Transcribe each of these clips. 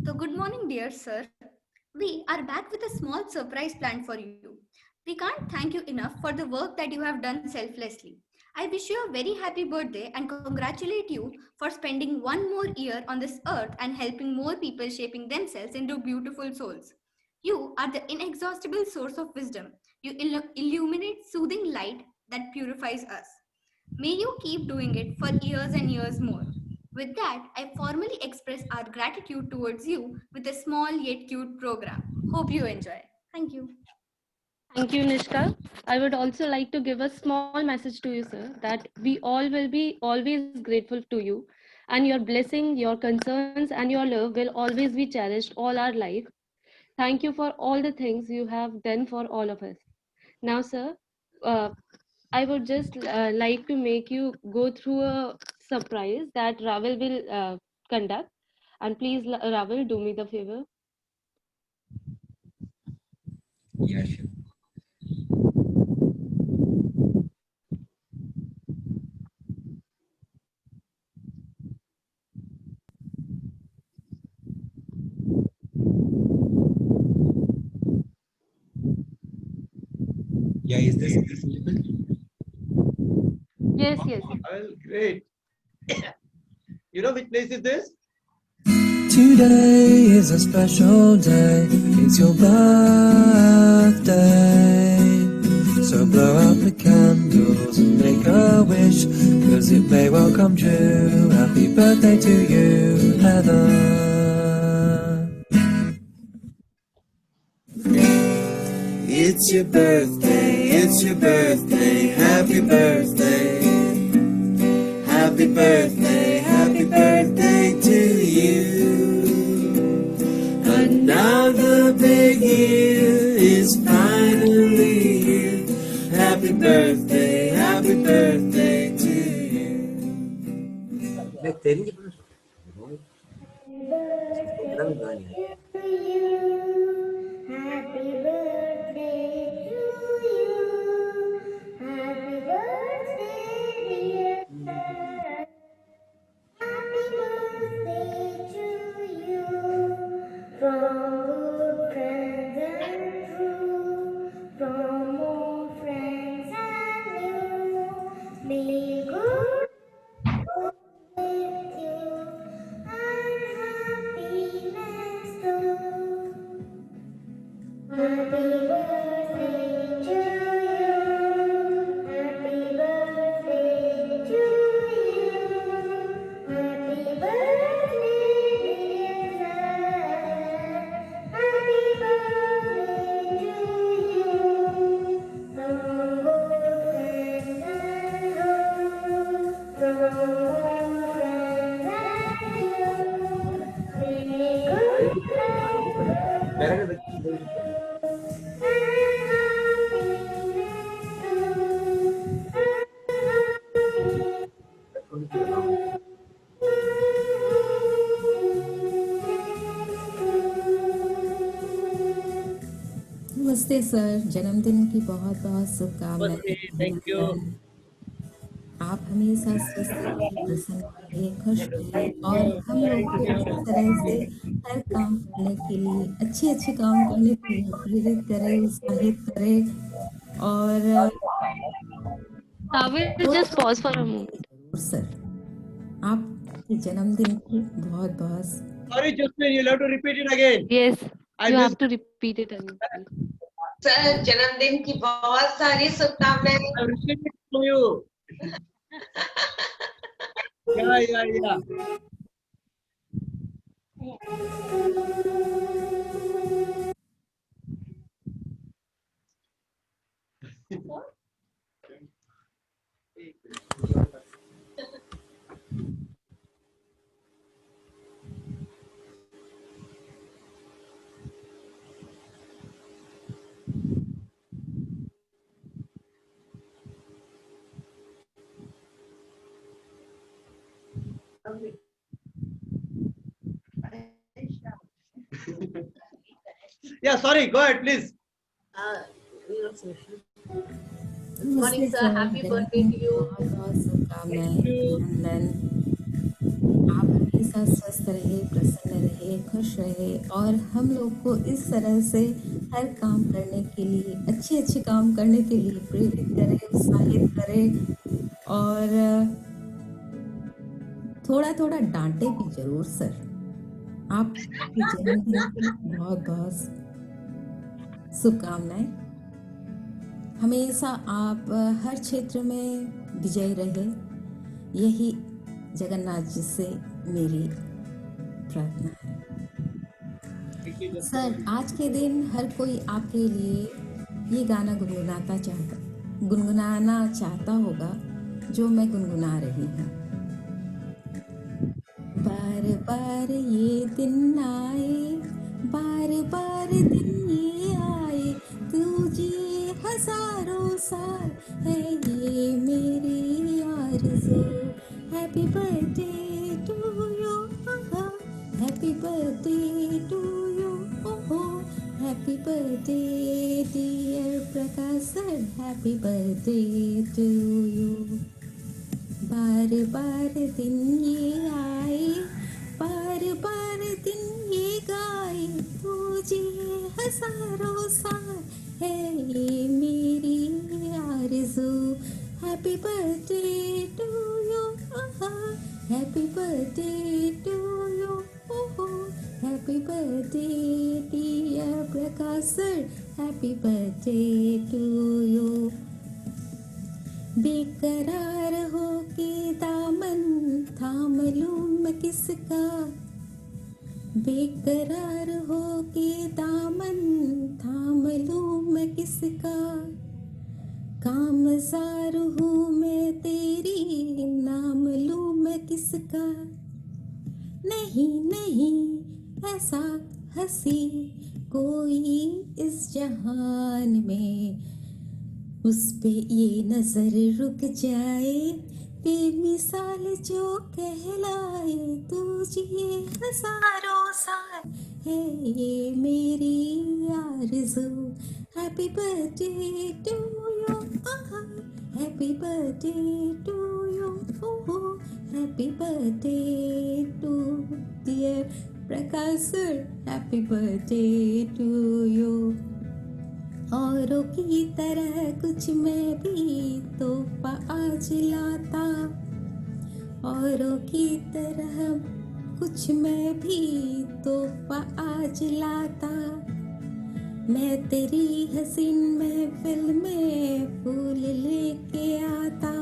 So, good morning, dear sir. We are back with a small surprise planned for you. We can't thank you enough for the work that you have done selflessly. I wish you a very happy birthday and congratulate you for spending one more year on this earth and helping more people shaping themselves into beautiful souls. You are the inexhaustible source of wisdom. You illuminate soothing light that purifies us. May you keep doing it for years and years more. With that, I formally express our gratitude towards you with a small yet cute program. Hope you enjoy. Thank you. Thank you, Nishka. I would also like to give a small message to you, sir, that we all will be always grateful to you, and your blessing, your concerns, and your love will always be cherished all our life. Thank you for all the things you have done for all of us. Now, sir, uh, I would just like to make you go through a surprise that Ravel will conduct. And please, Ravel, do me the favor. Yeah, sure. Yeah, is this available? Yes, yes. Well, great. You know which place is this? Today is a special day, it's your birthday. So blow out the candles and make a wish, cause it may well come true. Happy birthday to you, Heather. It's your birthday, happy birthday. Happy birthday to you. Another big year is finally here. Happy birthday to you. Happy birthday to you. Happy birthday, dear sir. Happy birthday to you. From good friends and true. From old friends and new. May good with you and happiness too. Happy birthday to you. Happy birthday to you. Happy birthday, dear sir. Happy birthday to you. From good friends and home, from old friends and you. May good नमस्ते sir, जन्मदिन की बहुत बहुत शुभकामनाएं। Thank you. आप हमेशा स्वस्थ रहिए, प्रसन्न रहिए, खुश रहिए और हम लोग को इस तरह से हर काम करने के लिए, अच्छे-अच्छे काम करने के लिए प्रेरित करें, उत्साहित करें और Ravel, बहुत just pause for a moment. ज़रूर सर। आपके जन्मदिन की बहुत-बहुत Sorry, Justin, you'll have to repeat it again. Yes, I you have missed. to repeat it again. Sir जन्मदिन की बहुत सारी शुभकामनाएं। I've received it from you. Yeah. Yeah, sorry, go ahead, please. Good morning, sir. Happy birthday to you. बहुत-बहुत शुभकामनाएं, अभिनंदन। आप हमेशा स्वस्थ रहे, प्रसन्न रहे, खुश रहे और हम लोग को इस तरह से हर काम करने के लिए, अच्छे काम करने के लिए प्रेरित करें, उत्साहित करें और थोड़ा डांटे भी जरूर सर। आपके जन्मदिन की बहुत शुभकामनाएं। हमेशा आप हर क्षेत्र में विजयी रहे, यही जगन्नाथ जी से मेरी प्रार्थना है। सर, आज के दिन हर कोई आपके लिए ये गाना गुनगुनाना चाहता होगा जो मैं गुनगुना रही हूँ। बार बार ये दिन आए, बार दिन ये आए, तुझे हजारों साल है ये मेरी आरज़ू। Happy birthday to you, happy birthday to you, happy birthday dear Prakash sir, happy birthday to you. बार दिन ये आए, बार दिन ये गाए, तुझे हजारों साल है ये मेरी आरज़ू। Happy birthday to you, happy birthday to you, happy birthday dear Prakash sir, happy birthday to you. बेकरार हो के दामन थाम लूं मैं किसका, बेकरार हो के दामन थाम लूं मैं किसका, कामज़ार हूँ मैं तेरी नाम लूं मैं किसका। नहीं ऐसा हंसी कोई इस जहान में, उस पे ये नजर रुक जाए, बेमिसाल जो कहलाए, तुझे हजारों साल है ये मेरी आरज़ू। Happy birthday to you, happy birthday to you, happy birthday to dear Prakash sir, happy birthday to you. औरों की तरह कुछ मैं भी तोहफा आज लाता, औरों की तरह कुछ मैं भी तोहफा आज लाता। मैं तेरी हसीन महफिल में फूल लेके आता,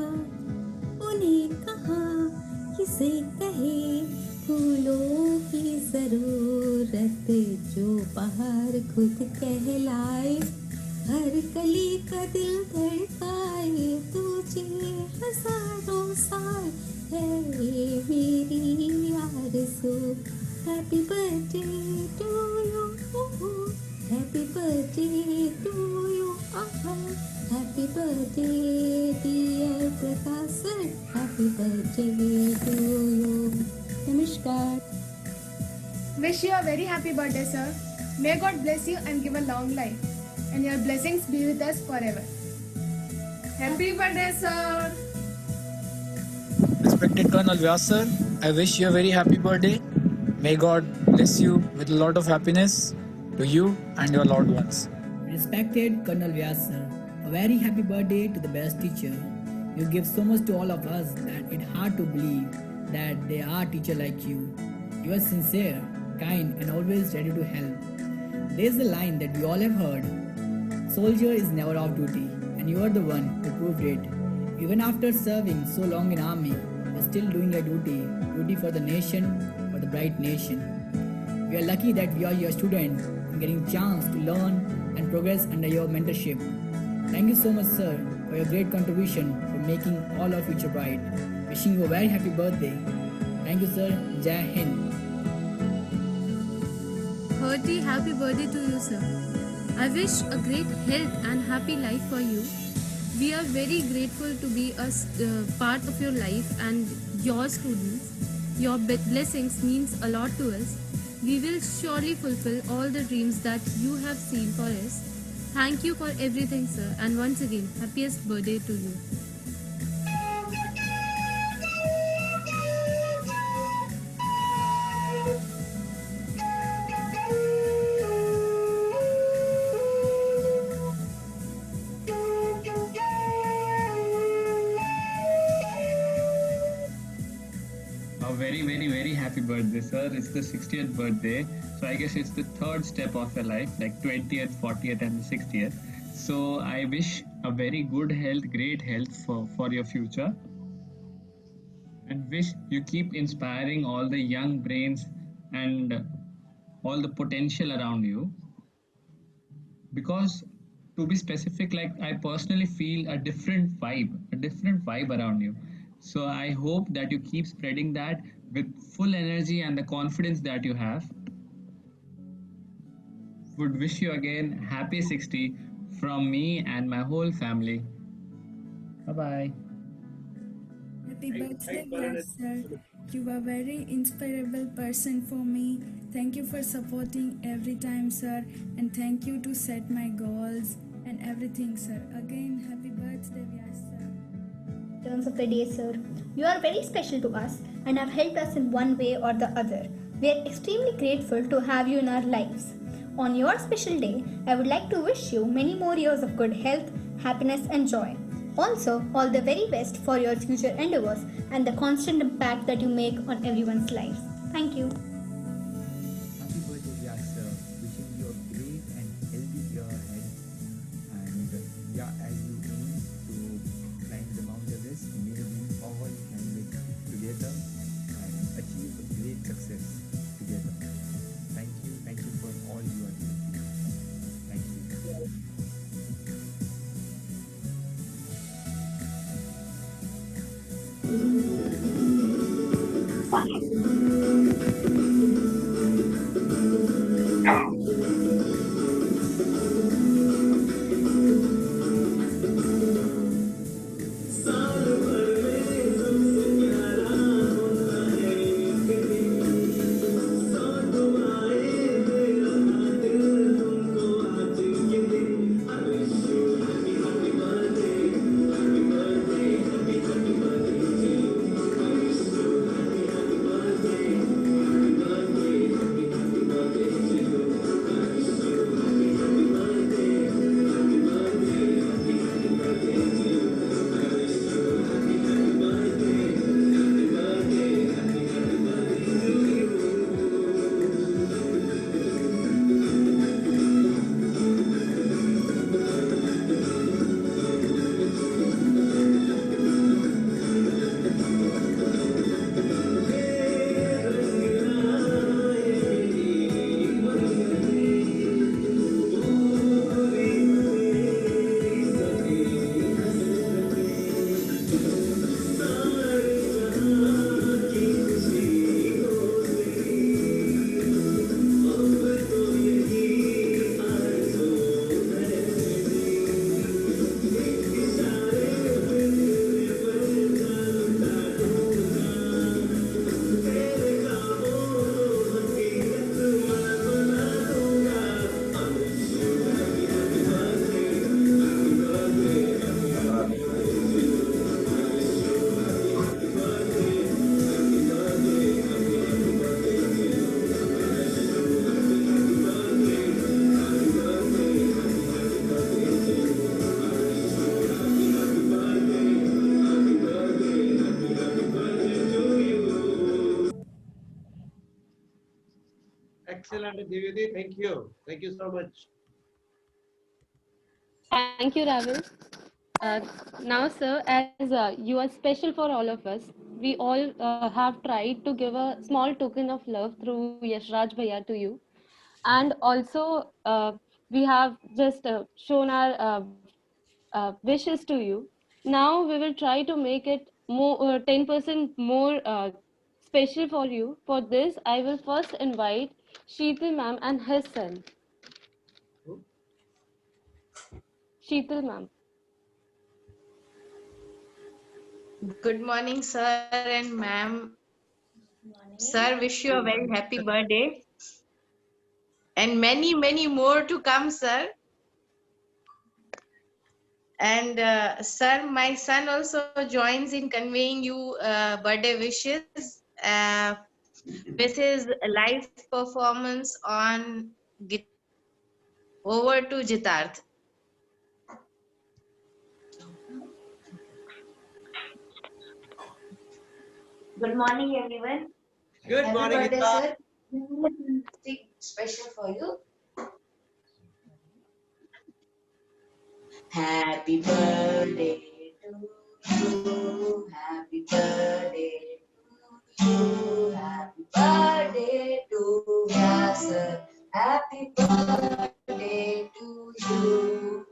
उन्हें कहाँ किसे कहे फूलों की जरूरत, जो बाहर खुद कहलाए, हर कली का दिल धड़काए, तुझे हजारों साल है ये मेरी आरज़ू। Happy birthday to you, happy birthday to you, happy birthday dear Prakash sir, happy birthday to you. नमस्कार। Wish you a very happy birthday, sir. May God bless you and give a long life, and your blessings be with us forever. Happy birthday, sir. Respected Colonel Vyas sir, I wish you a very happy birthday. May God bless you with a lot of happiness to you and your loved ones. Respected Colonel Vyas sir, a very happy birthday to the best teacher. You give so much to all of us that it's hard to believe that there are teachers like you. You are sincere, kind and always ready to help. There is a line that we all have heard, soldier is never off duty, and you are the one who proved it. Even after serving so long in army, you are still doing your duty for the nation, for the bright nation. We are lucky that we are your students and getting chance to learn and progress under your mentorship. Thank you so much sir for your great contribution for making all our future bright. Wishing you a very happy birthday. Thank you sir. Jai Hind. Hearty happy birthday to you, sir. I wish a great health and happy life for you. We are very grateful to be a part of your life and your students. Your blessings means a lot to us. We will surely fulfill all the dreams that you have seen for us. Thank you for everything, sir. And once again, happiest birthday to you. very happy birthday, sir. It's the 60th birthday. So I guess it's the third step of your life, like 20th, 40th, and the 60th. So I wish a very good health, great health for your future. And wish you keep inspiring all the young brains and all the potential around you. Because to be specific, like I personally feel a different vibe around you. So I hope that you keep spreading that with full energy and the confidence that you have. Would wish you again happy 60 from me and my whole family. Bye bye. Happy birthday, Thanks, Bharat. sir. You are very inspirable person for me. Thank you for supporting every time, sir. And thank you to set my goals and everything, sir. Again, happy birthday, Vyas, sir. Turns of the day, sir. You are very special to us and have helped us in one way or the other. We are extremely grateful to have you in our lives. On your special day, I would like to wish you many more years of good health, happiness, and joy. Also, all the very best for your future endeavors and the constant impact that you make on everyone's lives. Thank you. Happy birthday, Vyas sir. Wishing you a great and healthy year ahead. And yeah, as you aim to climb the Mount Everest, may we all climb it together and achieve a great success together. Thank you for all you are doing. Thank you. Excellent, Dividi. Thank you. Thank you so much. Thank you, Ravi. Uh, Now, sir, as you are special for all of us, we all have tried to give a small token of love through Yashraj Bhaiya to you. And also, we have just shown our wishes to you. Now, we will try to make it more 10% more special for you. For this, I will first invite Sheetal ma'am and his son. Sheetal ma'am. Good morning, sir and ma'am. Sir, wish you a very happy birthday and many, many more to come, sir. And sir, my son also joins in conveying you birthday wishes with his live performance on guitar. Over to Jitarth. Good morning, everyone. Good Happy morning, birthday, Gita. sir. Something special for you. Happy birthday to you. Happy birthday to you. Happy birthday to Yasser. Happy birthday to you.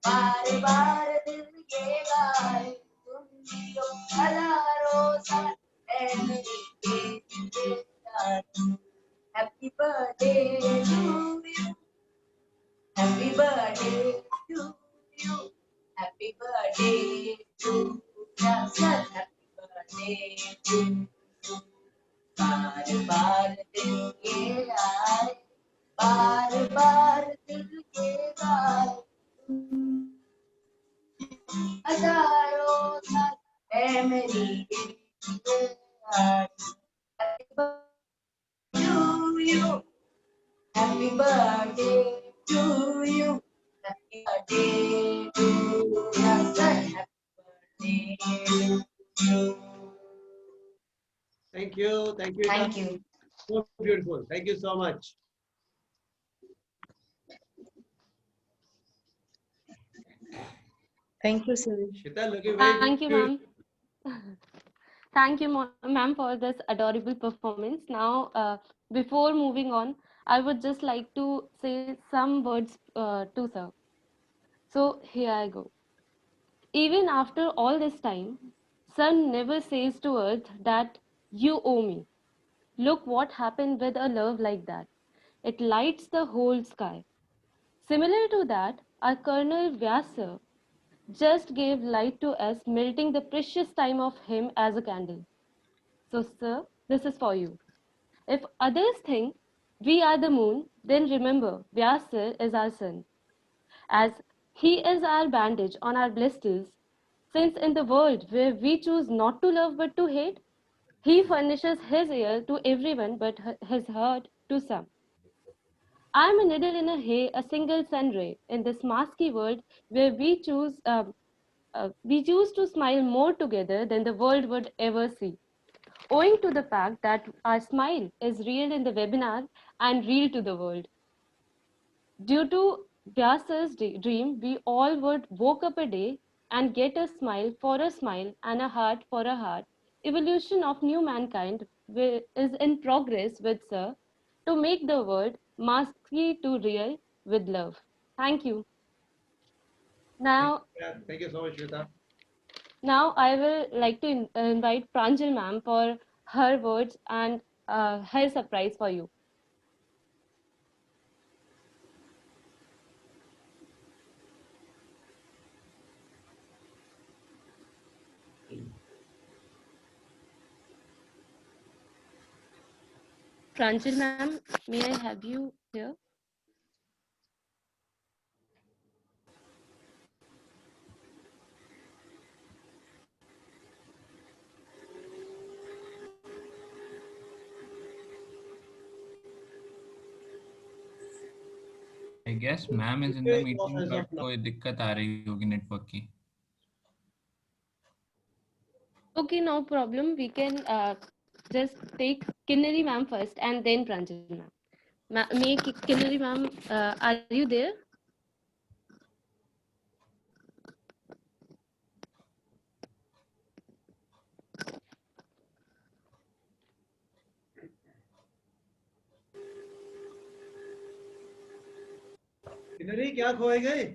बार बार दिल ये गाए तुम जियो भला रोजा है मेरी बेटी Happy birthday to you. Happy birthday to you. Happy birthday to Yasser. Happy birthday to you. बार बार दिल ये आए बार बार दिल ये गाए हजारों साल है मेरी Happy birthday to you. Happy birthday to you. Happy birthday to Yasser. Happy birthday to you. Thank you. Thank you. Gita. Thank you. So beautiful. Thank you so much. Thank you, sir. Shita, looking very Thank you, beautiful. ma'am. Thank you, ma'am, for this adorable performance. Now, before moving on, I would just like to say some words to sir. So here I go. Even after all this time, sun never says to earth that you owe me. Look what happened with a love like that. It lights the whole sky. Similar to that, our Colonel Vyasa just gave light to us, melting the precious time of him as a candle. So, sir, this is for you. If others think we are the moon, then remember Vyasa is our sun, as he is our bandage on our blisters. Since in the world where we choose not to love but to hate, he furnishes his ear to everyone but his heart to some. I am a needle in a hay, a single sun ray in this masky world where we choose to smile more together than the world would ever see. Owing to the fact that our smile is real in the webinar and real to the world. Due to Vyasa's dream, we all would woke up a day and get a smile for a smile and a heart for a heart. Evolution of new mankind is in progress with Sir to make the world masky to real with love. Thank you. Now, Yeah, thank you so much, Shita. now I will like to invite Pranjal ma'am for her words and her surprise for you. Pranjal ma'am, may I have you here? I guess ma'am is in the meeting, but कोई दिक्कत आ रही होगी network की. Okay, no problem. We can just take Kinnari ma'am first and then Pranjal ma'am. May Kinnari ma'am, are you there? Kinnari क्या खोए गए?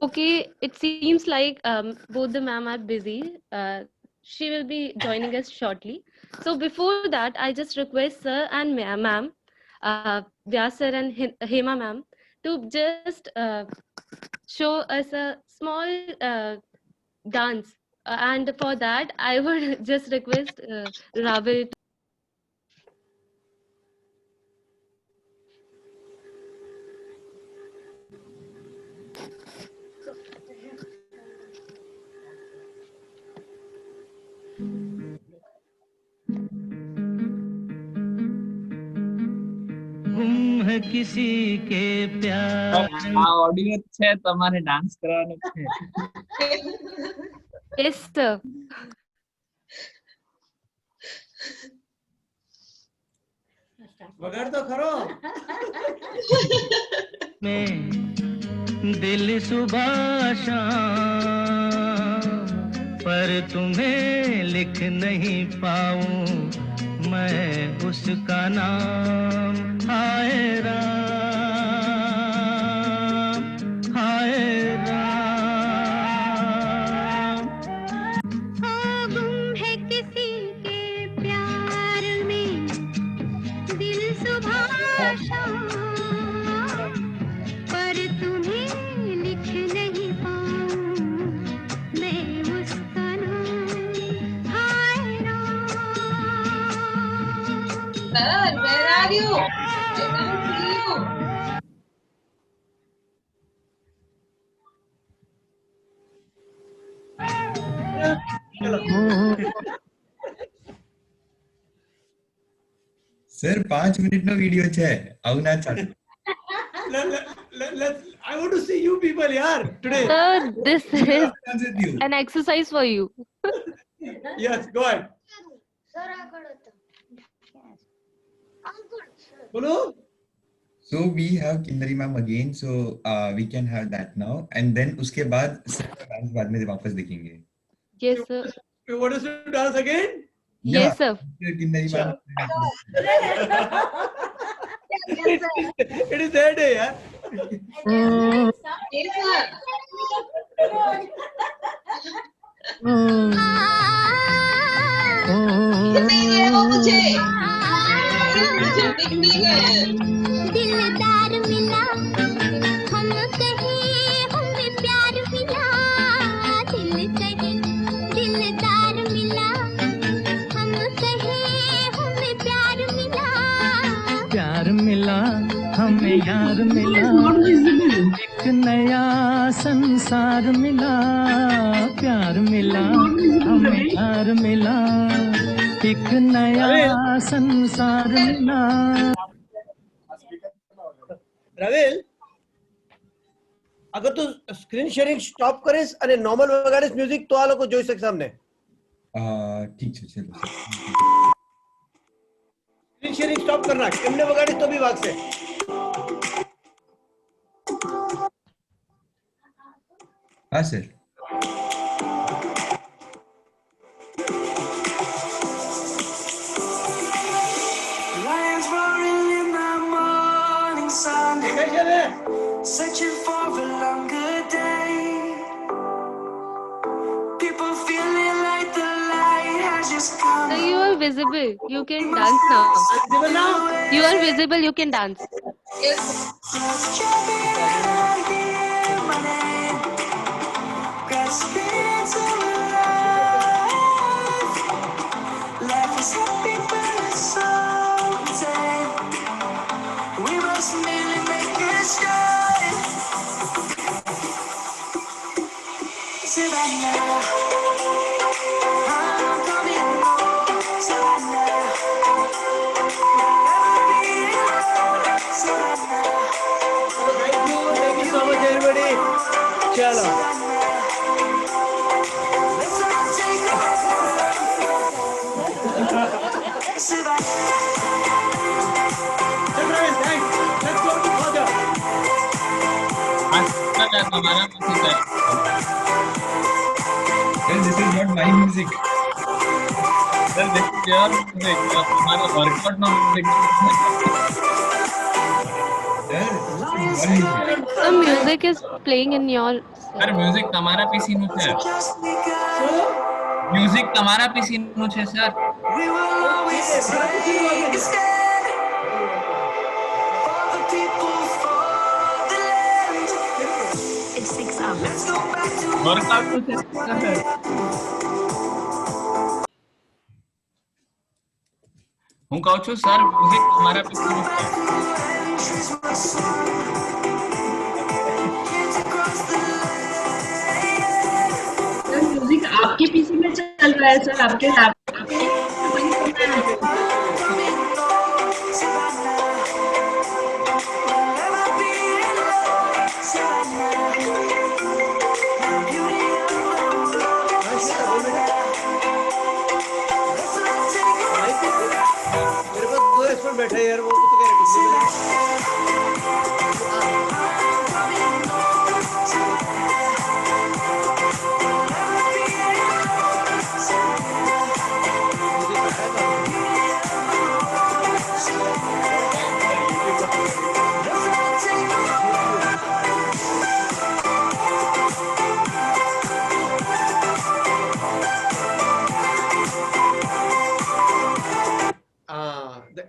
Okay, it seems like both the ma'am are busy. She will be joining us shortly. So before that, I just request sir and ma'am Vyas sir and Hema ma'am to just show us a small dance. And for that, I would just request Ravi. ગુમ હે કિસી કે પ્યાર આ audio છે તમારે dance કરવાનો છે. Yes sir. વગાડ તો ખરો. में दिल सुबह शाम पर तुम्हें लिख नहीं पाऊं मैं उसका नाम. हाय राम हाय राम. गुम है किसी के प्यार में दिल सुबह शाम पर तुम्हें लिख नहीं पाऊं मैं उसका नाम. हाय Ram. Sir, where are you? I can't see you. Sir 5 મિનિટનો વિડિયો છે આવું ના ચાલે. I want to see you people here today. Sir, this is an exercise for you. Yes, go ahead. Bolu? So we have Kindari ma'am again, so we can have that now, and then उसके बाद dance बाद में वापस देखेंगे. Yes sir. You want us to dance again? Yes sir. Kindari ma'am. It is their day, yeah. Yes, sir. नहीं है वो मुझे. दिख नहीं है. दिलदार मिला हम कहे हमें प्यार मिला. दिल कहे दिलदार मिला हम कहे हमें प्यार मिला. प्यार मिला हमें यार मिला एक नया संसार मिला. प्यार मिला हमें यार मिला एक नया संसार मिला. રવિલ, અગર તું સ્ક્રીન શેરિંગ સ્ટોપ કરીશ અને નોર્મલ વગાડીશ મ્યુઝિક તો આ લોકો જોઈ શકશે અમને. ઠીક છે ચલો. સ્ક્રીન શેરિંગ સ્ટોપ કર નાખ. એમને વગાડીશ તો બી વાગશે. હા sir. Lions roaring in the morning sun, searching for a longer day. People feeling like the light has just come. So you are visible. You can dance now. You are visible. You can dance. Yes. Grasping to life. Life is happy but it's so tame. We must merely make it shine. Savannah, I'm coming home. Savannah, Thank you so much everybody. Chalo. हमारा music है. This is not my music. Sir, this is your music. हमारा workout में music. The music is playing in your. Sir, music તમારા PC નું છે. Music તમારા PC નું છે sir. We will always take a stand. Workout तो चलेगा सर। હું કહું છું સર મ્યુઝિક તમારા પીસી માં म्यूजिक आपके पीसी में चल रहा है सर, आपके लैपटॉप पे मेरे पास 2 एक्सपर्ट बैठे हैं यार, वो तो कह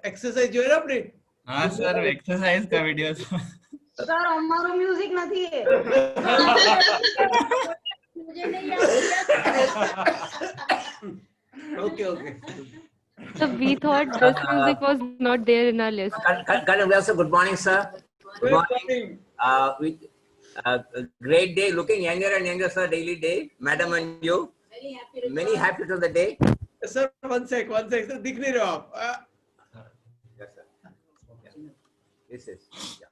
एक्सरसाइज जो है ना अपनी। हाँ सर एक्सरसाइज का वीडियो सर हमारो म्यूजिक नहीं है। मुझे नहीं Okay, okay. So we thought this music was not there in our list. Good morning, sir. Good morning. Great day. Looking younger and younger, sir. Daily day, madam and you. Many happy to the day. Sir, one sec, sir, दिख नहीं रहे हो आप। Yes, sir. This is. Yeah.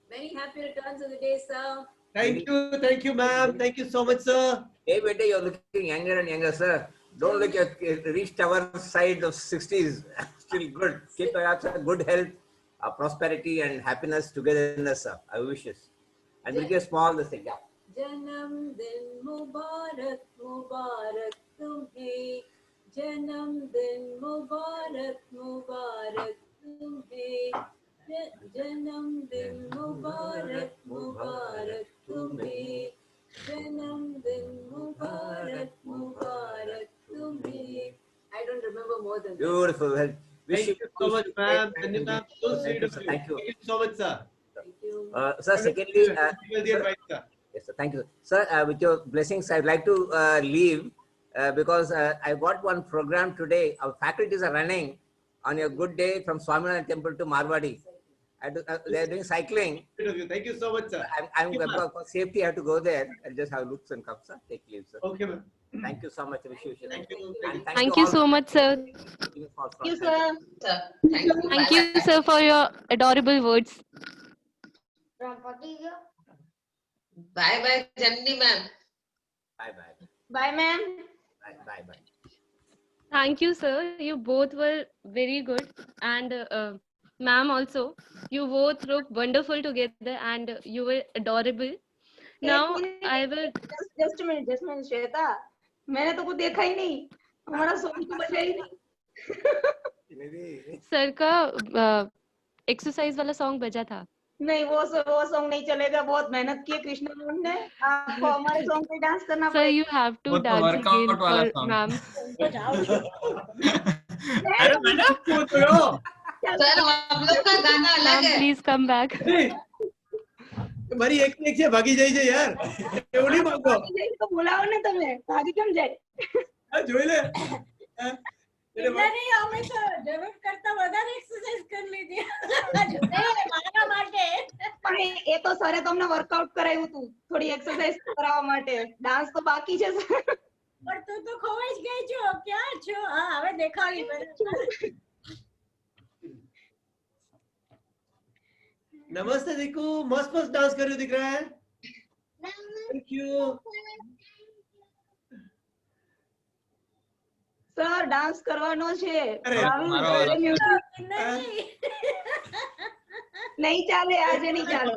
Many happy returns of the day, sir. Thank you, ma'am. Thank you so much, sir. Hey, beta, you're looking younger and younger, sir. Don't look at reached our side of 60s. Still good. Keep your good health, prosperity, and happiness togetherness, sir. I wish you. And we'll get small this thing. Yeah. जन्म दिन मुबारक मुबारक तुम्हें, जन्म दिन मुबारक मुबारक तुम्हें, जन्म दिन मुबारक मुबारक तुम्हें, जन्म दिन मुबारक मुबारक तुम्हें। I don't remember more than that. Beautiful. Well, wish Thank you so much, ma'am. Thank you, ma'am. So sweet of you. Thank you. Thank you so much, sir. Sir, secondly, The advice, sir. yes, sir. Thank you, sir. With your blessings, I'd like to leave because I got one program today. Our faculties are running on your good day from Swaminarayan Temple to Marwadi. They are doing cycling. Thank you so much, sir. I'm for safety. I have to go there and just have looks and come, sir. Take leave, sir. Okay, ma'am. Thank you so much. Wish you. Thank you. And Thank you all so much, sir. Thank you, sir. Thank you, sir, for your adorable words. Bye bye, Janani ma'am. Bye bye. Bye, ma'am. Bye bye. Thank you, sir. You both were very good. And ma'am also. You both look wonderful together and you were adorable. Now I will... Just a minute, Shweta. मैंने तो कुछ देखा ही नहीं. हमारा song तो बजा ही नहीं. Sir का एक्सरसाइज वाला सॉन्ग बजा था. नहीं वो सॉन्ग नहीं चलेगा. बहुत मेहनत की है कृष्णा मैम ने. आपको हमारे सॉन्ग पे डांस करना पड़ेगा. Sir, you have to dance again for ma'am. अरे मैडम क्यों करो? सर हम लोग का गाना अलग है. Please come back. મારી એક છે ભાગી જાય છે યાર. એવું નહીં ભાગો. તો બોલાવો ને તમે. ભાગી કેમ જાય? હા જોઈ લે. नहीं हमें तो जरूर करता વધારે એક્સરસાઇઝ કરી લીધી. મારા માટે. પણ એ તો સરે તમને વર્કઆઉટ કરાવ્યું હતું. થોડી એક્સરસાઇઝ કરાવવા માટે. ડાન્સ તો બાકી છે સર. પણ તું તો ખોવાઈ જ ગઈ છો. ક્યાં છો? હા હવે દેખાડી મને. नमस्ते दीकू, मस्त डांस कर रही दिख रहा है. Thank you sir. डांस करवानो छे. नहीं चाले आज नहीं चाले.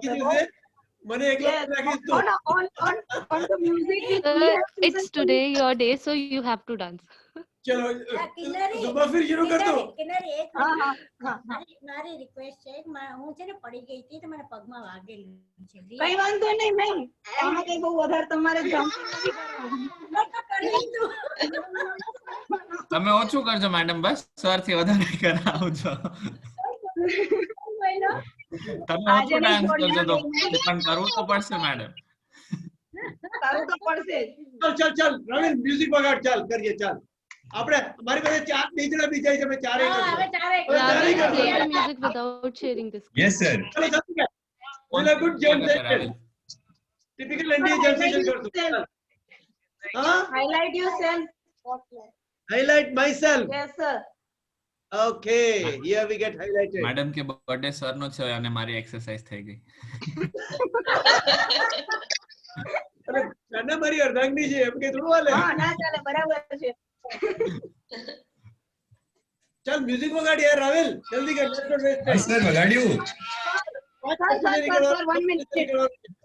मने एक लाखिस तो on the music. It's today your day, so you have to dance. चलो सुबह फिर शुरू कर दो. મારી રિક્વેસ્ટ છે. હું છે ને પડી ગઈ હતી તો મને પગમાં વાગેલું છે. કઈ વાંધો નહીં મેમ. આમાં કઈ બહુ વધારે તમારે જમ્પ નથી કરવાનું. તમે ઓછું કરજો મેડમ. બસ સર થી વધારે કરાવજો. તમે ઓછું ડાન્સ કરજો તો પણ કરવું તો પડશે મેડમ. કરવું તો પડશે જ. चल रविल म्यूजिक बगाड़ चल करिए चल આપણે મારી પાસે ચાર બીજડા બીજા છે અમે ચારે હા, હવે ચારે Ravi, play the music without sharing the screen. Yes, sir. चलो जल्दी कर will a good jam session typical Indian jam session कर दो हां Highlight yourself. highlight myself Yes, sir. okay here we get highlighted madam કે birthday sir નો છે અને મારી એક્સરસાઇઝ થઈ ગઈ. અરે નાના મારી અર્ધાંગની છે એમ કે થોડું હાલે હા ના ચાલે બરાબર છે. चल म्यूजिक बगाड़ यार राविल जल्दी कर let's not waste time sir વગાડ્યું. સર 1 મિનિટ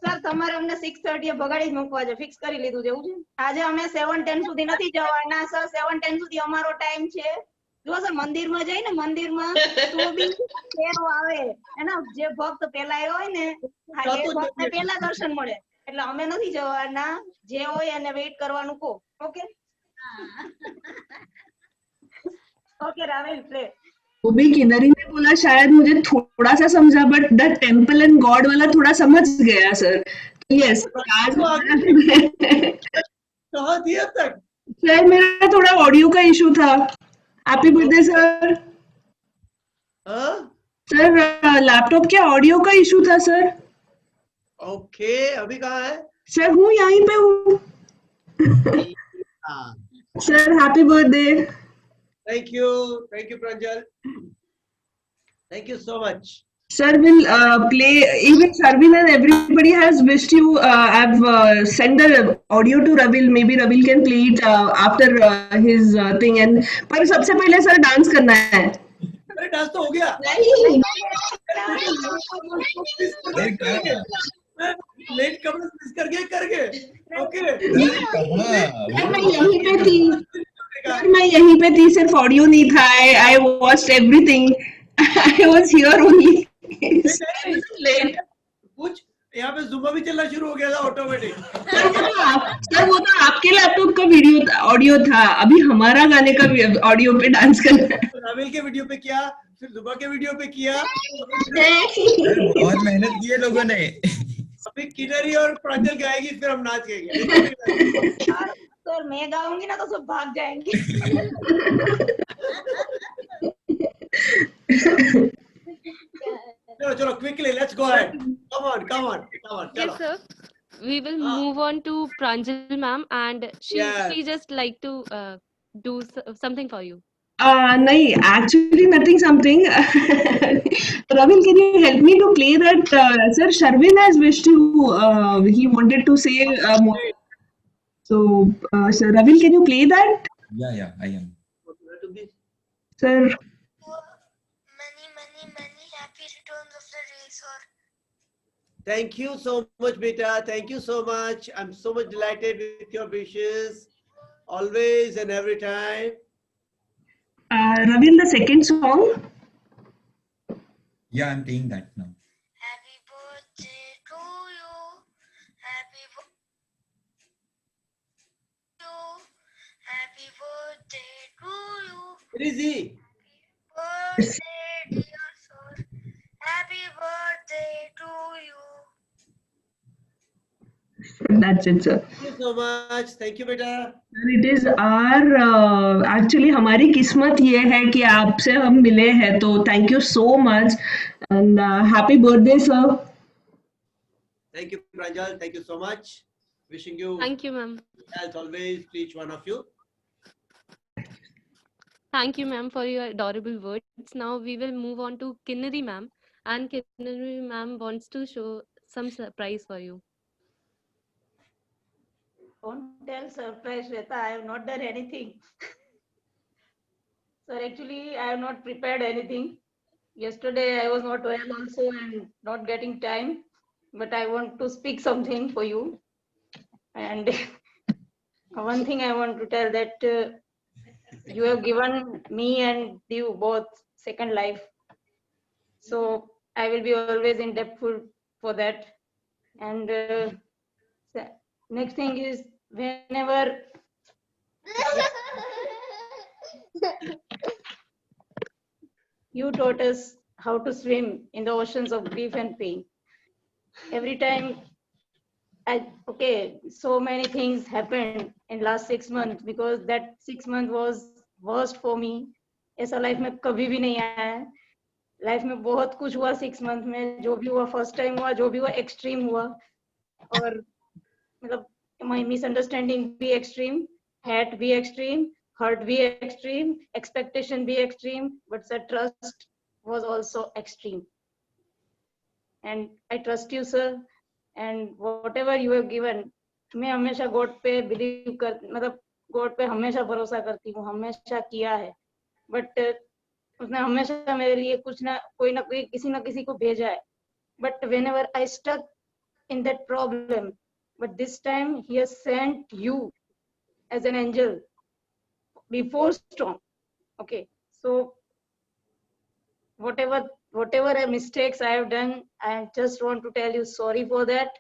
સર તમારે અમને 6:30 ભગાડી જ મૂકવા છે ફિક્સ કરી લીધું છે એવું છે. આજે અમે 7:10 સુધી નથી જવાના સર 7:10 સુધી અમારો ટાઈમ છે. જો સર મંદિરમાં જઈને મંદિરમાં તો બી ફેરો આવે એના જે ભક્ત પેલા આવ્યો હોય ને હા એ ભક્તને પેલા દર્શન મળે એટલે અમે નથી જવાના જે હોય એને વેઇટ કરવાનું કહો ઓકે ओके राविल प्ले वो भी किन्नरी ने बोला शायद मुझे थोड़ा सा समझा but the temple and God वाला थोड़ा समझ गया सर. यस आज कहाँ थी अब तक सर मेरा थोड़ा ऑडियो का इशू था. Happy birthday sir. Sir laptop के ऑडियो का इशू था सर. ओके अभी कहाँ है सर हूँ यहीं पे हूँ. Sir happy birthday. Thank you Pranjal thank you so much Sir will play even Sarvin and everybody has wished you. I've sent the audio to Ravil. Maybe Ravil can play it after his thing. And पर सबसे पहले sir dance करना है. अरे dance तो हो गया late कमर miss कर गए ओके मैं यहीं पे थी. मैं यहीं पे थी सिर्फ ऑडियो नहीं था. I watched everything. I was here only. कुछ यहाँ पे जुम्मा भी चलना शुरू हो गया था ऑटोमेटिक सर वो तो आपके लैपटॉप का वीडियो ऑडियो था. अभी हमारा गाने का ऑडियो पे डांस करना है. राविल के वीडियो पे किया फिर जुम्मा के वीडियो पे किया बहुत मेहनत की है लोगों ने. अभी किन्नरी और प्रांजल गाएगी फिर हम नाच गाएंगे सर मैं गाऊंगी ना तो सब भाग जाएंगे चलो quickly let's go ahead come on Yes, sir. We will move on to Pranjal ma'am and she just like to do something for you. नहीं, actually nothing something. Ravil, can you help me to play that? Sir, Sharvin has wished you. He wanted to say more. So, sir, Ravil, can you play that? Yeah, I am. Sir. Many happy returns of the day, sir. Thank you so much, beta. Thank you so much. I'm so much delighted with your wishes, always and every time. Ravil, the second song. Yeah, I'm playing that now. Happy birthday to you. Happy birthday to you. Easy. Birthday, dear sir. Happy birthday to you. That's it, sir. Thank you so much. Thank you, beta. It is our actually हमारी किस्मत ये है कि आपसे हम मिले हैं तो thank you so much and happy birthday, sir. Thank you, Pranjal. Thank you so much. Wishing you. Thank you, ma'am. As always, to each one of you. Thank you, ma'am, for your adorable words. Now we will move on to Kinnari ma'am, and Kinnari ma'am wants to show some surprise for you. Don't tell surprise, Shweta. I have not done anything. Sir, actually, I have not prepared anything. Yesterday, I was not well also and not getting time. But I want to speak something for you. And one thing I want to tell that you have given me and you both second life. So I will be always indebtful for that. And next thing is whenever you taught us how to swim in the oceans of grief and pain. Every time okay, so many things happened in last 6 months because that 6 month was worst for me. ऐसा life में कभी भी नहीं आया है. Life में बहुत कुछ हुआ 6 मंथ में. जो भी हुआ फर्स्ट टाइम हुआ, जो भी हुआ एक्सट्रीम हुआ. और मतलब my misunderstanding be extreme, hate be extreme, hurt be extreme, expectation be extreme, but the trust was also extreme. And I trust you, sir, and whatever you have given, मैं हमेशा God पे believe कर, मतलब God पे हमेशा भरोसा करती हूँ, हमेशा किया है. बट उसने हमेशा मेरे लिए कुछ ना कोई किसी ना किसी को भेजा है. But whenever I stuck in that problem, but this time he has sent you as an angel before storm. Okay, so whatever mistakes I have done, I just want to tell you sorry for that.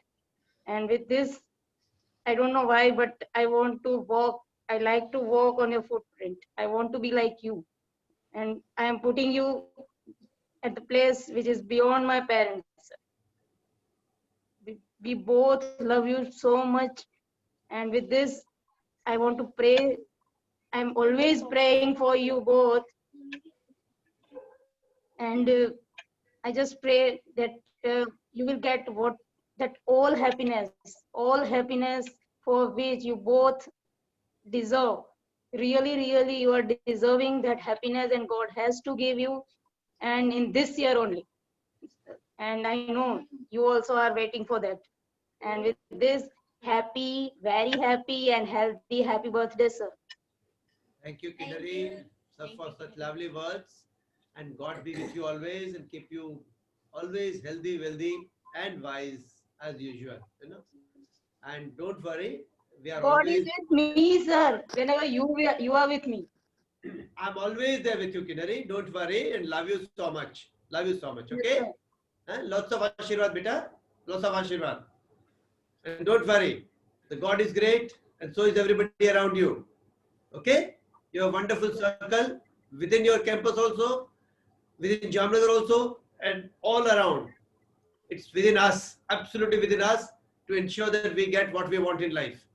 And with this, I don't know why, but I want to walk. I like to walk on your footprint. I want to be like you, and I am putting you at the place which is beyond my parents. We both love you so much, and with this, I want to pray. I'm always praying for you both, and I just pray that you will get all happiness for which you both deserve. Really, really, you are deserving that happiness, and God has to give you, and in this year only. And I know you also are waiting for that. And with this, happy, very happy, and healthy, happy birthday, sir. Thank you, Kinnary, sir, for such lovely words. And God be with you always and keep you always healthy, wealthy, and wise as usual. You know. And don't worry, we are God always. is with me, sir. Whenever you are with me. I'm always there with you, Kinnary. Don't worry, and love you so much. Love you so much. Okay. Lots of Ashirwad, beta. Lots of Ashirwad. And don't worry, the God is great, and so is everybody around you. Okay? You have a wonderful circle within your campus also, within Jamnagar also, and all around. It's within us, absolutely within us, to ensure that we get what we want in life.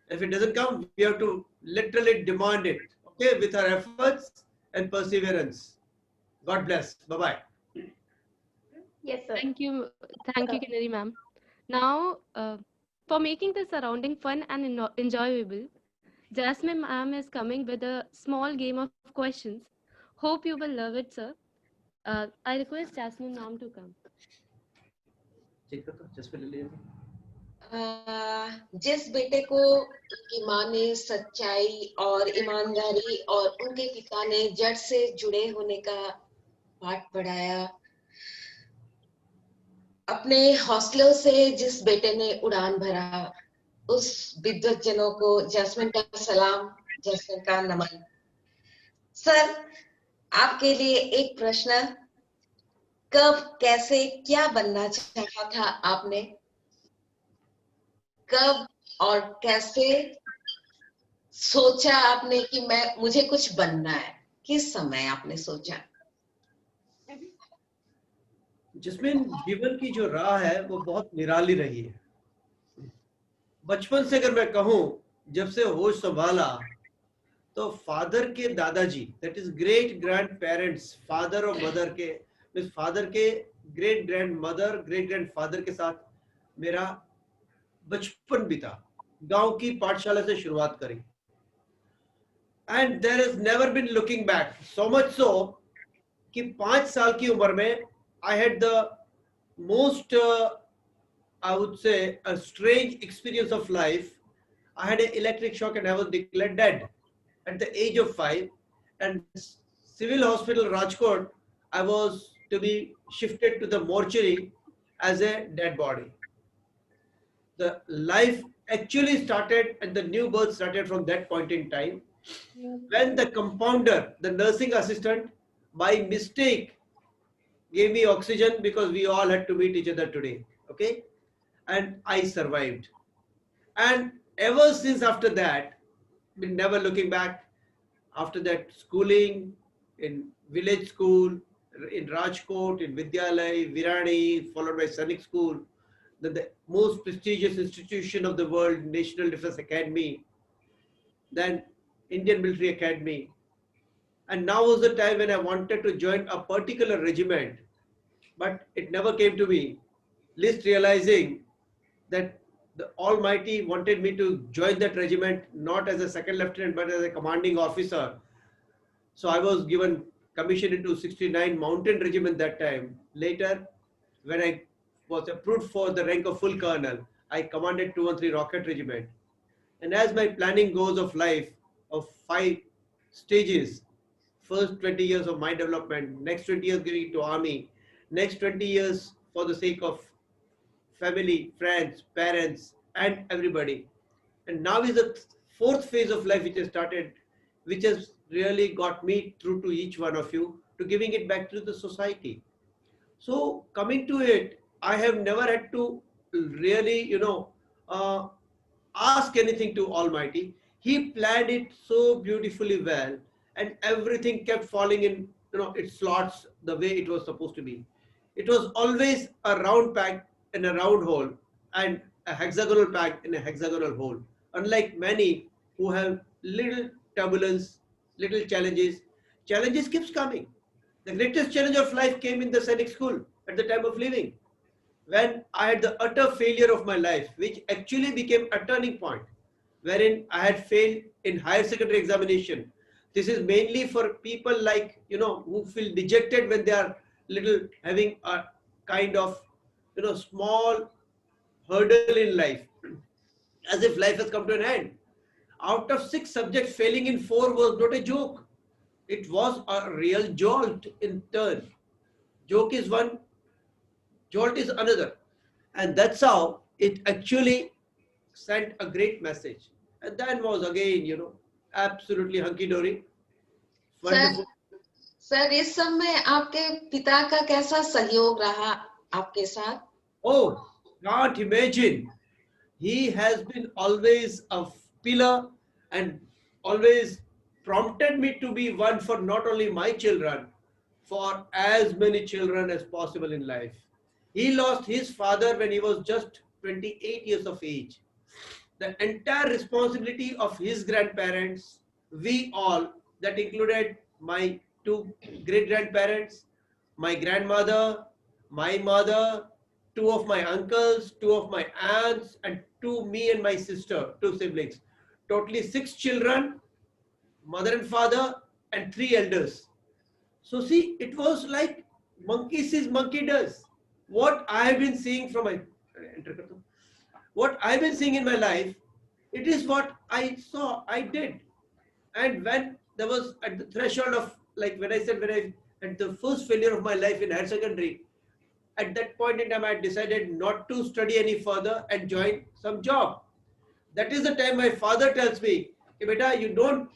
If it doesn't come, we have to literally demand it, okay, with our efforts and perseverance. God bless. Bye-bye. Yes, sir. Thank you, Kinnary ma'am. Now, for making the surrounding fun and enjoyable, Jasmine ma'am is coming with a small game of questions. Hope you will love it, sir. I request Jasmine ma'am to come. जिस बेटे को उनकी माँ ने सच्चाई और ईमानदारी और उनके पिता ने जड़ से जुड़े होने का पाठ पढ़ाया, अपने हौसलों से जिस बेटे ने उड़ान भरा, उस विद्वत जनों को जैस्मिन का सलाम, जैस्मिन का नमन। सर, आपके लिए एक प्रश्न, कब, कैसे, क्या बनना चाहा था आपने? कब और कैसे सोचा आपने कि मुझे कुछ बनना है? किस समय आपने सोचा? जिसमें जीवन की जो राह है वो बहुत निराली रही है। बचपन से अगर मैं कहूं, जब से होश संभाला, तो फादर के दादाजी, that is great grand parents, father और मदर के, फादर के great grand mother, great grand father के साथ मेरा बचपन बीता। गांव की पाठशाला से शुरुआत करी, and there is never been looking back, so much so कि 5 साल की उम्र में I had the most, I would say, a strange experience of life. I had an electric shock and I was declared dead at the age of 5. And Civil Hospital Rajkot, I was to be shifted to the mortuary as a dead body. The life actually started and the new birth started from that point in time. When the compounder, the nursing assistant, by mistake, gave me oxygen because we all had to meet each other today, okay? And I survived. And ever since after that, been never looking back. After that, schooling in village school, in Rajkot, in Vidyalay, Virani, followed by Sainik School, the most prestigious institution of the world, National Defense Academy, then Indian Military Academy. And now was the time when I wanted to join a particular regiment, but it never came to me. Least realizing that the Almighty wanted me to join that regiment, not as a second lieutenant, but as a commanding officer. So I was given commission into 69 Mountain Regiment that time. Later, when I was approved for the rank of full colonel, I commanded 213 Rocket Regiment. And as my planning goes of life of 5 stages, first 20 years of my development, next 20 years giving it to army, next 20 years for the sake of family, friends, parents, and everybody. And now is the fourth phase of life which has started, which has really got me through to each one of you, to giving it back to the society. So coming to it, I have never had to really, ask anything to Almighty. He planned it so beautifully well, and everything kept falling in, its slots the way it was supposed to be. It was always a round peg in a round hole and a hexagonal peg in a hexagonal hole. Unlike many who have little turbulence, little challenges, challenges keeps coming. The greatest challenge of life came in the Sainik school at the time of leaving, when I had the utter failure of my life, which actually became a turning point, wherein I had failed in higher secondary examination. This is mainly for people like, who feel dejected when they are little having a kind of, small hurdle in life, as if life has come to an end. Out of 6 subjects, failing in 4 was not a joke. It was a real jolt in turn. Joke is one, jolt is another. And that's how it actually sent a great message. And that was again, absolutely hunky-dory. Wonderful. Sir इस समय आपके पिता का कैसा सहयोग रहा आपके साथ? Oh, can't imagine. He has been always a pillar and always prompted me to be one for not only my children, for as many children as possible in life. He lost his father when he was just 28 years of age. The entire responsibility of his grandparents, we all, that included my 2 great-grandparents, my grandmother, my mother, 2 of my uncles, 2 of my aunts, and 2 me and my sister, 2 siblings. Totally 6 children, mother and father, and 3 elders. So see, it was like monkey sees, monkey does. What I have been seeing from my, what I've been seeing in my life, it is what I saw, I did. And when there was at the threshold of, like when I said, when I had the first failure of my life in higher secondary, at that point in time, I decided not to study any further and join some job. That is the time my father tells me, hey, beta, you don't,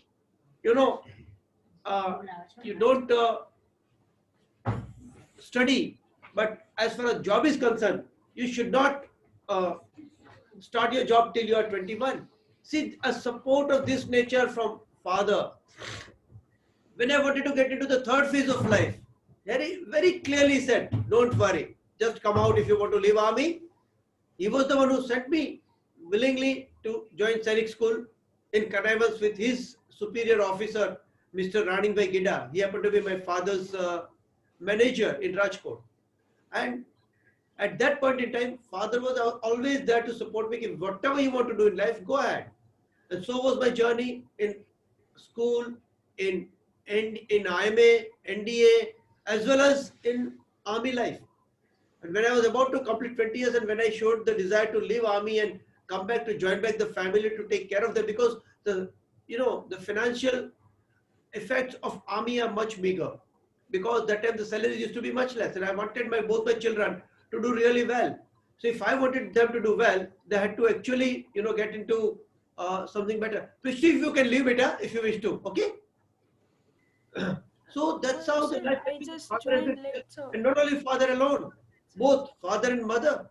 study, but as far as job is concerned, you should not start your job till you are 21. See, a support of this nature from father. When I wanted to get into the third phase of life, very, very clearly said, don't worry, just come out if you want to leave army. He was the one who sent me willingly to join Sainik school in connivance with his superior officer, Mr. Raningbai Gida. He happened to be my father's manager in Rajkot. And at that point in time, father was always there to support me. If whatever you want to do in life, go ahead. And so was my journey in school, in IMA, NDA, as well as in army life. And when I was about to complete 20 years and when I showed the desire to leave army and come back to join back the family to take care of them, because the financial effects of army are much bigger, because that time the salaries used to be much less, and I wanted both my children to do really well. So if I wanted them to do well, they had to actually, get into something better. Prishti, if you can leave, beta, if you wish to, okay? So that's how the life and not only father alone, both father and mother.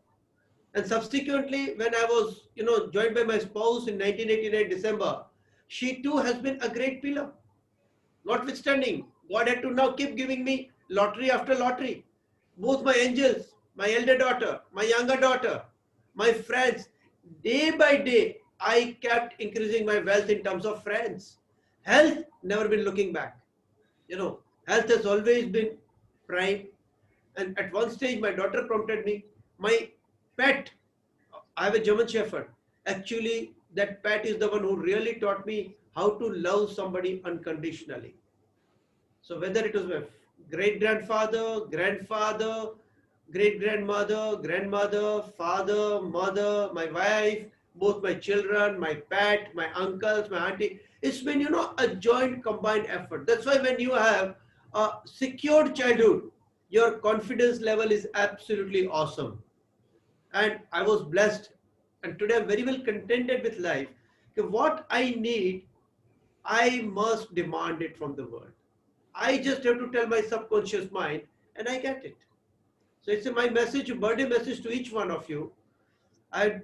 And subsequently, when I was, joined by my spouse in 1989 December, she too has been a great pillar. Notwithstanding, God had to now keep giving me lottery after lottery. Both my angels, my elder daughter, my younger daughter, my friends. Day by day, I kept increasing my wealth in terms of friends. Health, never been looking back. You know, health has always been prime. And at one stage, my daughter prompted me, my pet, I have a German Shepherd. Actually, that pet is the one who really taught me how to love somebody unconditionally. So whether it was my great-grandfather, grandfather, great-grandmother, grandmother, father, mother, my wife, both my children, my pet, my uncles, my auntie, it's been, you know, a joint combined effort. That's why when you have a secured childhood, your confidence level is absolutely awesome. And I was blessed, and today I'm very well contented with life. What I need, I must demand it from the world. I just have to tell my subconscious mind and I get it. So it's my message, birthday message to each one of you. I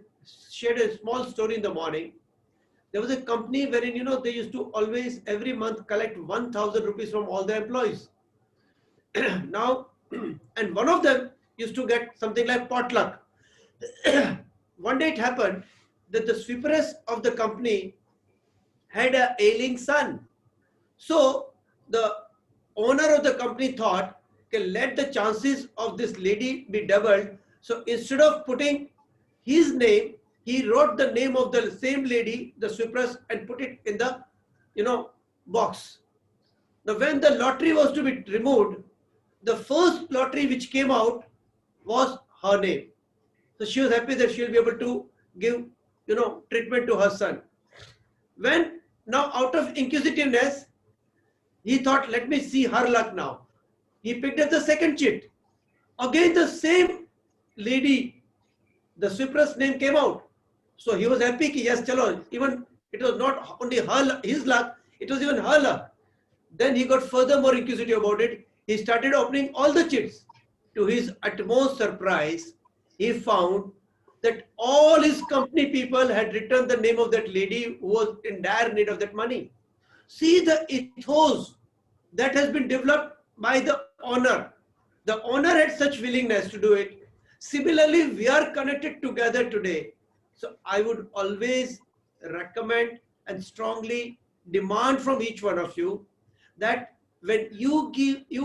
shared a small story in the morning. There was a company wherein, you know, they used to always every month collect 1,000 rupees from all their employees. Now, and one of them used to get something like potluck. One day it happened that the sweeperess of the company had an ailing son. So the owner of the company thought, okay, let the chances of this lady be doubled. So instead of putting his name, he wrote the name of the same lady, the sweeperess, and put it in the, you know, box. Now when the lottery was to be removed, the first lottery which came out was her name. So she was happy that she'll be able to give, you know, treatment to her son. When now out of inquisitiveness, he thought, let me see her luck now. He picked up the second chit. Again, the same lady, the sweeperess name came out. So he was happy, yes, chalo, even it was not only his luck, it was even her luck. Then he got further more inquisitive about it. He started opening all the chits. To his utmost surprise, he found that all his company people had written the name of that lady who was in dire need of that money. See the ethos that has been developed by the owner. The owner had such willingness to do it. Similarly, we are connected together today. So I would always recommend and strongly demand from each one of you that when you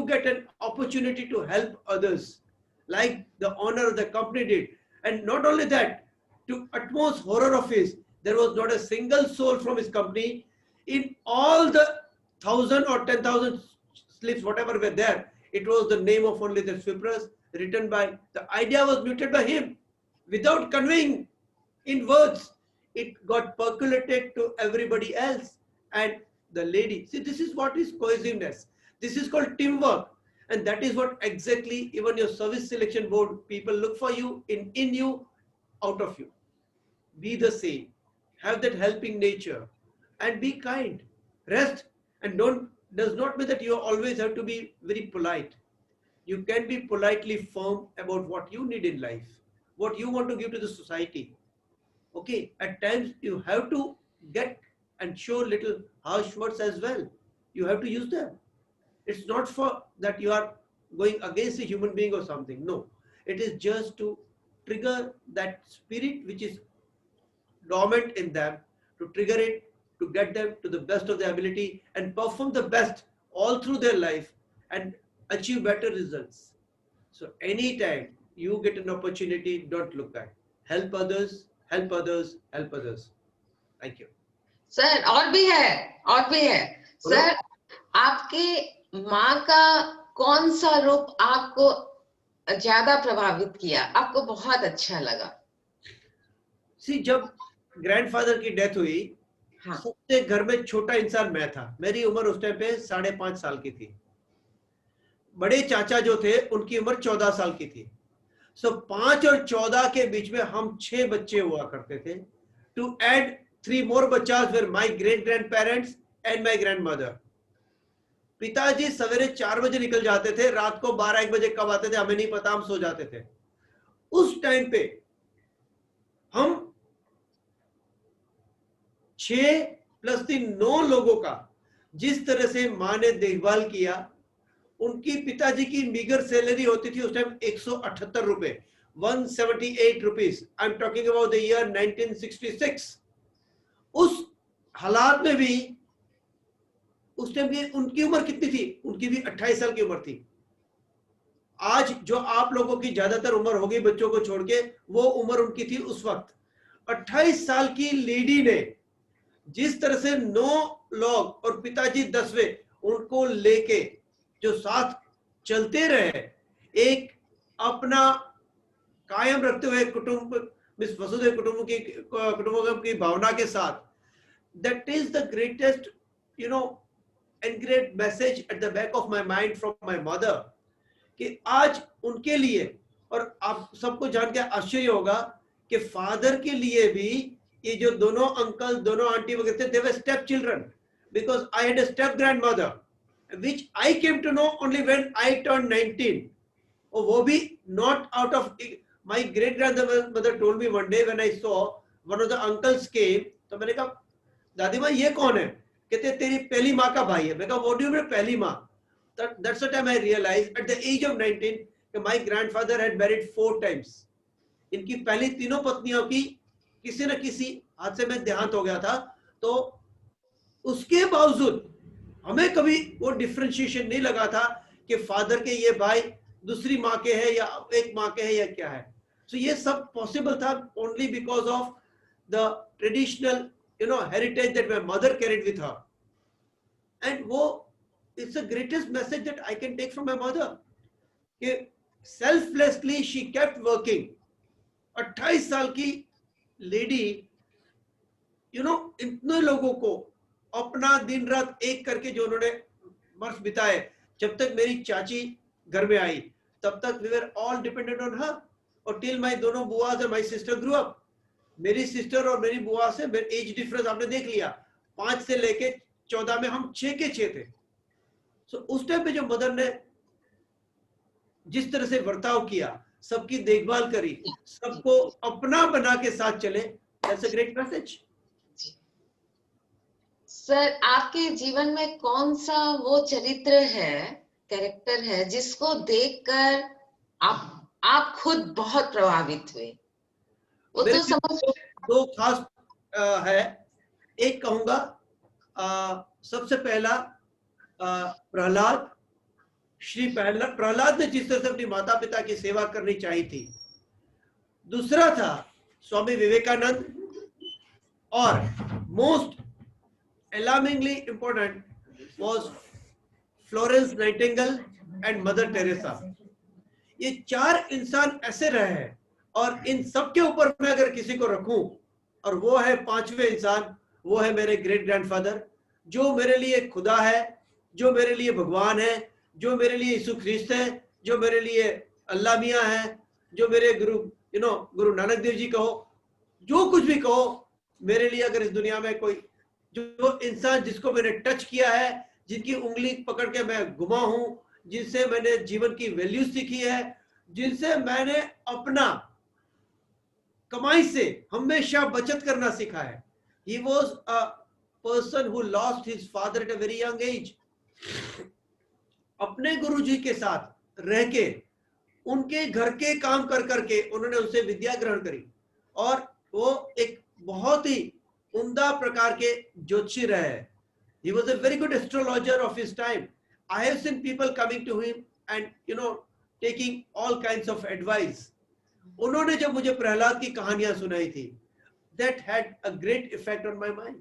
get an opportunity to help others, like the owner of the company did, and not only that, to utmost horror of his, there was not a single soul from his company. In all the 1,000 or 10,000 slips, whatever were there, it was the name of only the sweeperess written by, the idea was muted by him without conveying in words. It got percolated to everybody else. And the lady, see, this is what is cohesiveness. This is called teamwork. And that is what exactly even your service selection board people look for you, in you, out of you. Be the same. Have that helping nature and be kind. Rest and does not mean that you always have to be very polite. You can be politely firm about what you need in life, what you want to give to the society. Okay, at times you have to get and show little harsh words as well. You have to use them. It's not for that you are going against a human being or something. No, it is just to trigger that spirit which is dormant in them, to trigger it, to get them to the best of their ability and perform the best all through their life and achieve better results. So anytime you get an opportunity, don't look back. Help others, help others, help others. Thank you. Sir और भी है sir, आपके माँ का कौन सा रूप आपको ज्यादा प्रभावित किया, आपको बहुत अच्छा लगा? See, जब ग्रैंडफादर की डेथ हुई, सबसे घर में छोटा इंसान मैं था. मेरी उम्र उस टाइम पे 5.5 साल की थी. बड़े चाचा जो थे उनकी उम्र 14 साल की थी. सो 5 और 14 के बीच में हम 6 बच्चे हुआ करते थे. टू एड 3 more बच्चास were my great grandparents and my grandmother. पिताजी सवेरे 4 बजे निकल जाते थे, रात को 12-1 बजे कब आते थे हमें नहीं पता, हम सो जाते थे. उस टाइम पे हम 6+3 9 लोगों का जिस तरह से माँ ने देखभाल किया. उनकी पिताजी की मीगर सैलरी होती थी उस टाइम 178 रुपए. 178 rupees. I'm talking about the year 1966. उस हालात में भी उस टाइम की उनकी उम्र कितनी थी? उनकी भी 28 साल की उम्र थी। आज जो आप लोगों की ज्यादातर उम्र होगी बच्चों को छोड़ के, वो उम्र उनकी थी उस वक्त। 28 साल की लेडी ने जिस तरह से 9 लोग और पिताजी 10वें उनको लेके जो साथ चलते रहे, एक अपना कायम रखते हुए कुटुंब वसुधैव कुटुंबकम की भावना के साथ, that is the greatest, and great message at the back of my mind from my mother, कि आज उनके लिए, और आप सबको जान के आश्चर्य होगा कि फादर के लिए भी ये जो दोनों अंकल, दोनों आंटी वगैरह थे, they were step children, because I had a step grandmother, which I came to know only when I turned 19. और वो भी not out of, my great grandmother told me one day when I saw one of the uncles came, तो मैंने कहा दादी माँ ये कौन है? कहते तेरी पहली माँ का भाई है। मैं कहा what do you mean पहली माँ? That's the time I realized at the age of 19 that my grandfather had married 4 times. इनकी पहली तीनों पत्नियों की किसी न किसी हादसे में देहांत हो गया था। तो उसके बावजूद हमें कभी वो डिफरेंशिएशन नहीं लगा था कि फादर के ये भाई दूसरी माँ के हैं या एक माँ के हैं या क्या है। So ये सब पॉसिबल था only because of the traditional, heritage that my mother carried with her. And वो it's the greatest message that I can take from my mother. कि selflessly she kept working. 28 साल की लेडी, इतने लोगों को अपना दिन रात एक करके जो उन्होंने वर्ष बिताए, जब तक मेरी चाची घर में आई तब तक we were all dependent on her. और till my दोनों बुआस और my sister grew up. मेरी सिस्टर और मेरी बुआ से एज डिफरेंस आपने देख लिया, 5 से लेके 14 में हम 6 के 6 थे। So, उस टाइम पे जो मदर ने जिस तरह से बर्ताव किया, सबकी देखभाल करी, सबको अपना बना के साथ चले, that's a great message. Sir, आपके जीवन में कौन सा वो चरित्र है, कैरेक्टर है जिसको देखकर आप खुद बहुत प्रभावित हुए? वो तो समझ 2 खास है। एक कहूंगा सबसे पहला प्रहलाद, श्री प्रहलाद ने जिस तरह से अपनी माता पिता की सेवा करनी चाहिए थी। दूसरा था स्वामी विवेकानंद, और most alarmingly important was Florence Nightingale and mother Teresa. ये 4 इंसान ऐसे रहे हैं, और इन सब के ऊपर मैं अगर किसी को रखूं, और वो है 5वें इंसान, वो है मेरे ग्रेट ग्रैंडफादर, जो मेरे लिए खुदा है, जो मेरे लिए भगवान है, जो मेरे लिए यीशु ख्रिस्त है, जो मेरे लिए अल्लाह मियाँ है, जो मेरे गुरु नानक देव जी कहो, जो कुछ भी कहो, मेरे लिए अगर इस दुनिया में कोई जो इंसान जिसको मैंने टच किया है, जिनकी उंगली पकड़ के मैं घुमा हूं, जिनसे मैंने जीवन की वैल्यू सीखी है, जिनसे मैंने अपना कमाई से हमेशा बचत करना सीखा है। He was a person who lost his father at a very young age. अपने गुरुजी के साथ रह के, उनके घर के काम कर करके उन्होंने उनसे विद्या ग्रहण करी, और वो एक बहुत ही उम्दा प्रकार के ज्योतिषी रहे। He was a very good astrologer of his time. I have seen people coming to him and taking all kinds of advice. उन्होंने जब मुझे प्रहलाद की कहानियां सुनाई थी, that had a great effect on my mind,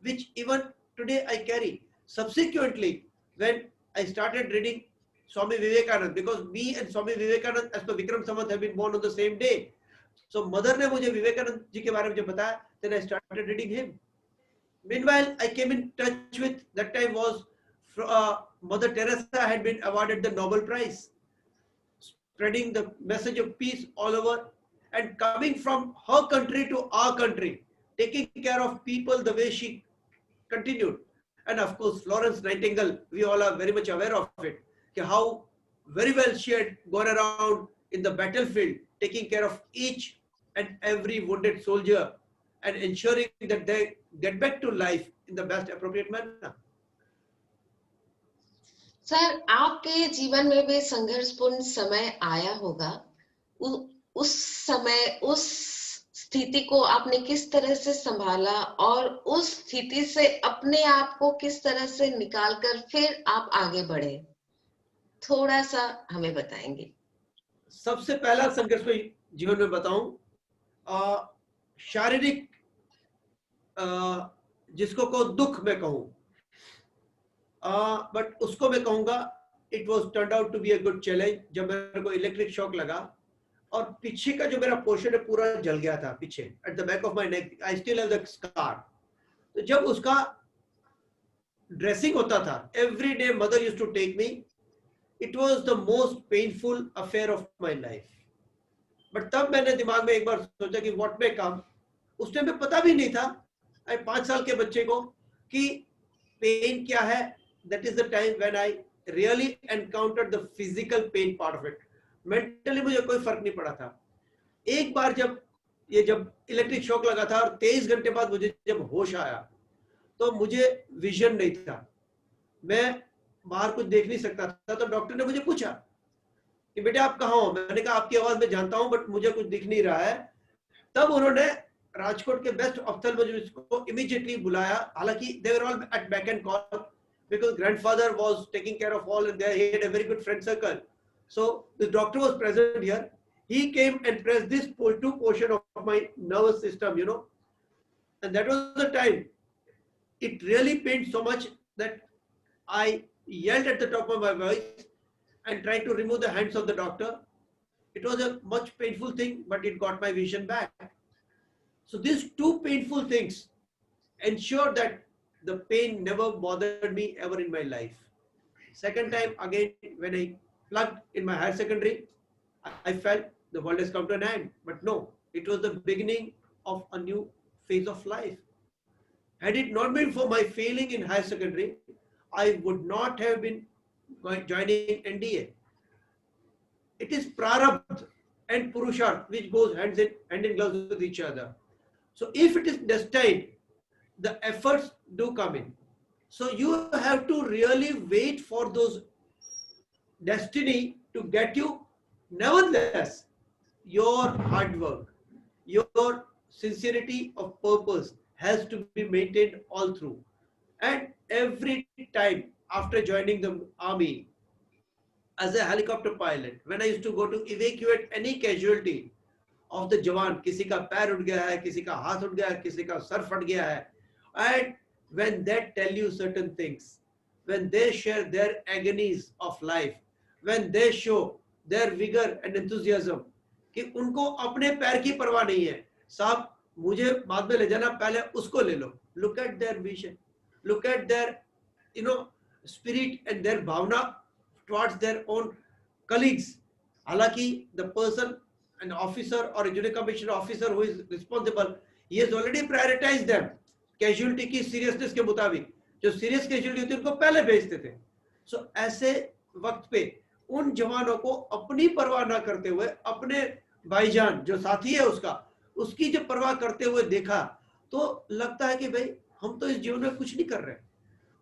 which even today I carry. Subsequently, when I started reading Swami Vivekananda, because me and Swami Vivekananda as per Vikram Samvat have been born on the same day. So mother ने मुझे विवेकानंद जी के बारे में जब बताया, then I started reading him. Meanwhile, I came in touch with, that time was Mother Teresa had been awarded the Nobel Prize, spreading the message of peace all over, and coming from her country to our country, taking care of people the way she continued. And of course, Florence Nightingale, we all are very much aware of it, how very well she had gone around in the battlefield, taking care of each and every wounded soldier and ensuring that they get back to life in the best appropriate manner. Sir, आपके जीवन में भी संघर्षपूर्ण समय आया होगा। उस समय उस स्थिति को आपने किस तरह से संभाला और उस स्थिति से अपने आप को किस तरह से निकालकर फिर आप आगे बढ़े, थोड़ा सा हमें बताएंगे। सबसे पहला संघर्ष में जीवन में बताऊं, शारीरिक जिसको को दुख मैं कहूं, बट उसको मैं कहूंगा it was turn out to be a good challenge. जब मेरे को इलेक्ट्रिक शॉक लगा और पीछे का जो मेरा पोर्शन है पूरा जल गया था, पीछे at the back of my neck, I still have the scar. तो जब उसका ड्रेसिंग होता था, every day mother used to take me, it was the most painful affair of my life. But तब मैंने दिमाग में एक बार सोचा कि व्हाट मे कम। उस टाइम में पता भी नहीं था 5 साल के बच्चे को कि पेन क्या है। That is the time when I really encountered the physical pain part of it. Mentally मुझे कोई फर्क नहीं पड़ा था। एक बार जब इलेक्ट्रिक शॉक लगा था और 23 घंटे बाद मुझे जब होश आया तो मुझे विजन नहीं था, मैं बाहर कुछ देख नहीं सकता था। तो डॉक्टर ने मुझे पूछा कि बेटे आप कहाँ हो। मैंने कहा आपकी आवाज में जानता हूं बट मुझे कुछ दिख नहीं रहा है। तब उन्होंने राजकोट के बेस्ट ऑफ्थल्मोलॉजिस्ट को इमीडिएटली बुलाया। हालांकि they were all at beck and call because grandfather was taking care of all and he had a very good friend circle. So the doctor was present here. He came and pressed this two portion of my nervous system, you know, and that was the time. It really pained so much that I yelled at the top of my voice and tried to remove the hands of the doctor. It was a much painful thing, but it got my vision back. So these two painful things ensured that the pain never bothered me ever in my life. Second time again, when I plugged in my higher secondary, I felt the world has come to an end. But no, it was the beginning of a new phase of life. Had it not been for my failing in higher secondary, I would not have been joining NDA. It is prarabdha and purusharth which goes hand in glove with each other. So if it is destined, the efforts do come in. So you have to really wait for those destiny to get you. Nevertheless, your hard work, your sincerity of purpose has to be maintained all through. And every time after joining the army as a helicopter pilot, when I used to go to evacuate any casualty of the jawan, किसी का पैर उठ गया है, किसी का हाथ उठ गया है, किसी का सर फट गया है, and when they tell you certain things, when they share their agonies of life, when they show their vigor and enthusiasm, कि उनको अपने पैर की परवाह नहीं है, साहब मुझे बाद में ले जाना, पहले उसको ले लो. Look at their vision, look at their spirit and their Bhavna towards their own colleagues. हालांकि the person, an officer or a junior commissioned officer who is responsible, he has already prioritized them casualty की seriousness के मुताबिक. जो serious casualty होती है उनको पहले भेजते थे. So ऐसे वक्त पे उन जवानों को अपनी परवाह ना करते हुए अपने भाईजान जो साथी है उसकी जब परवाह करते हुए देखा तो लगता है कि भाई हम तो इस जीवन में कुछ नहीं कर रहे.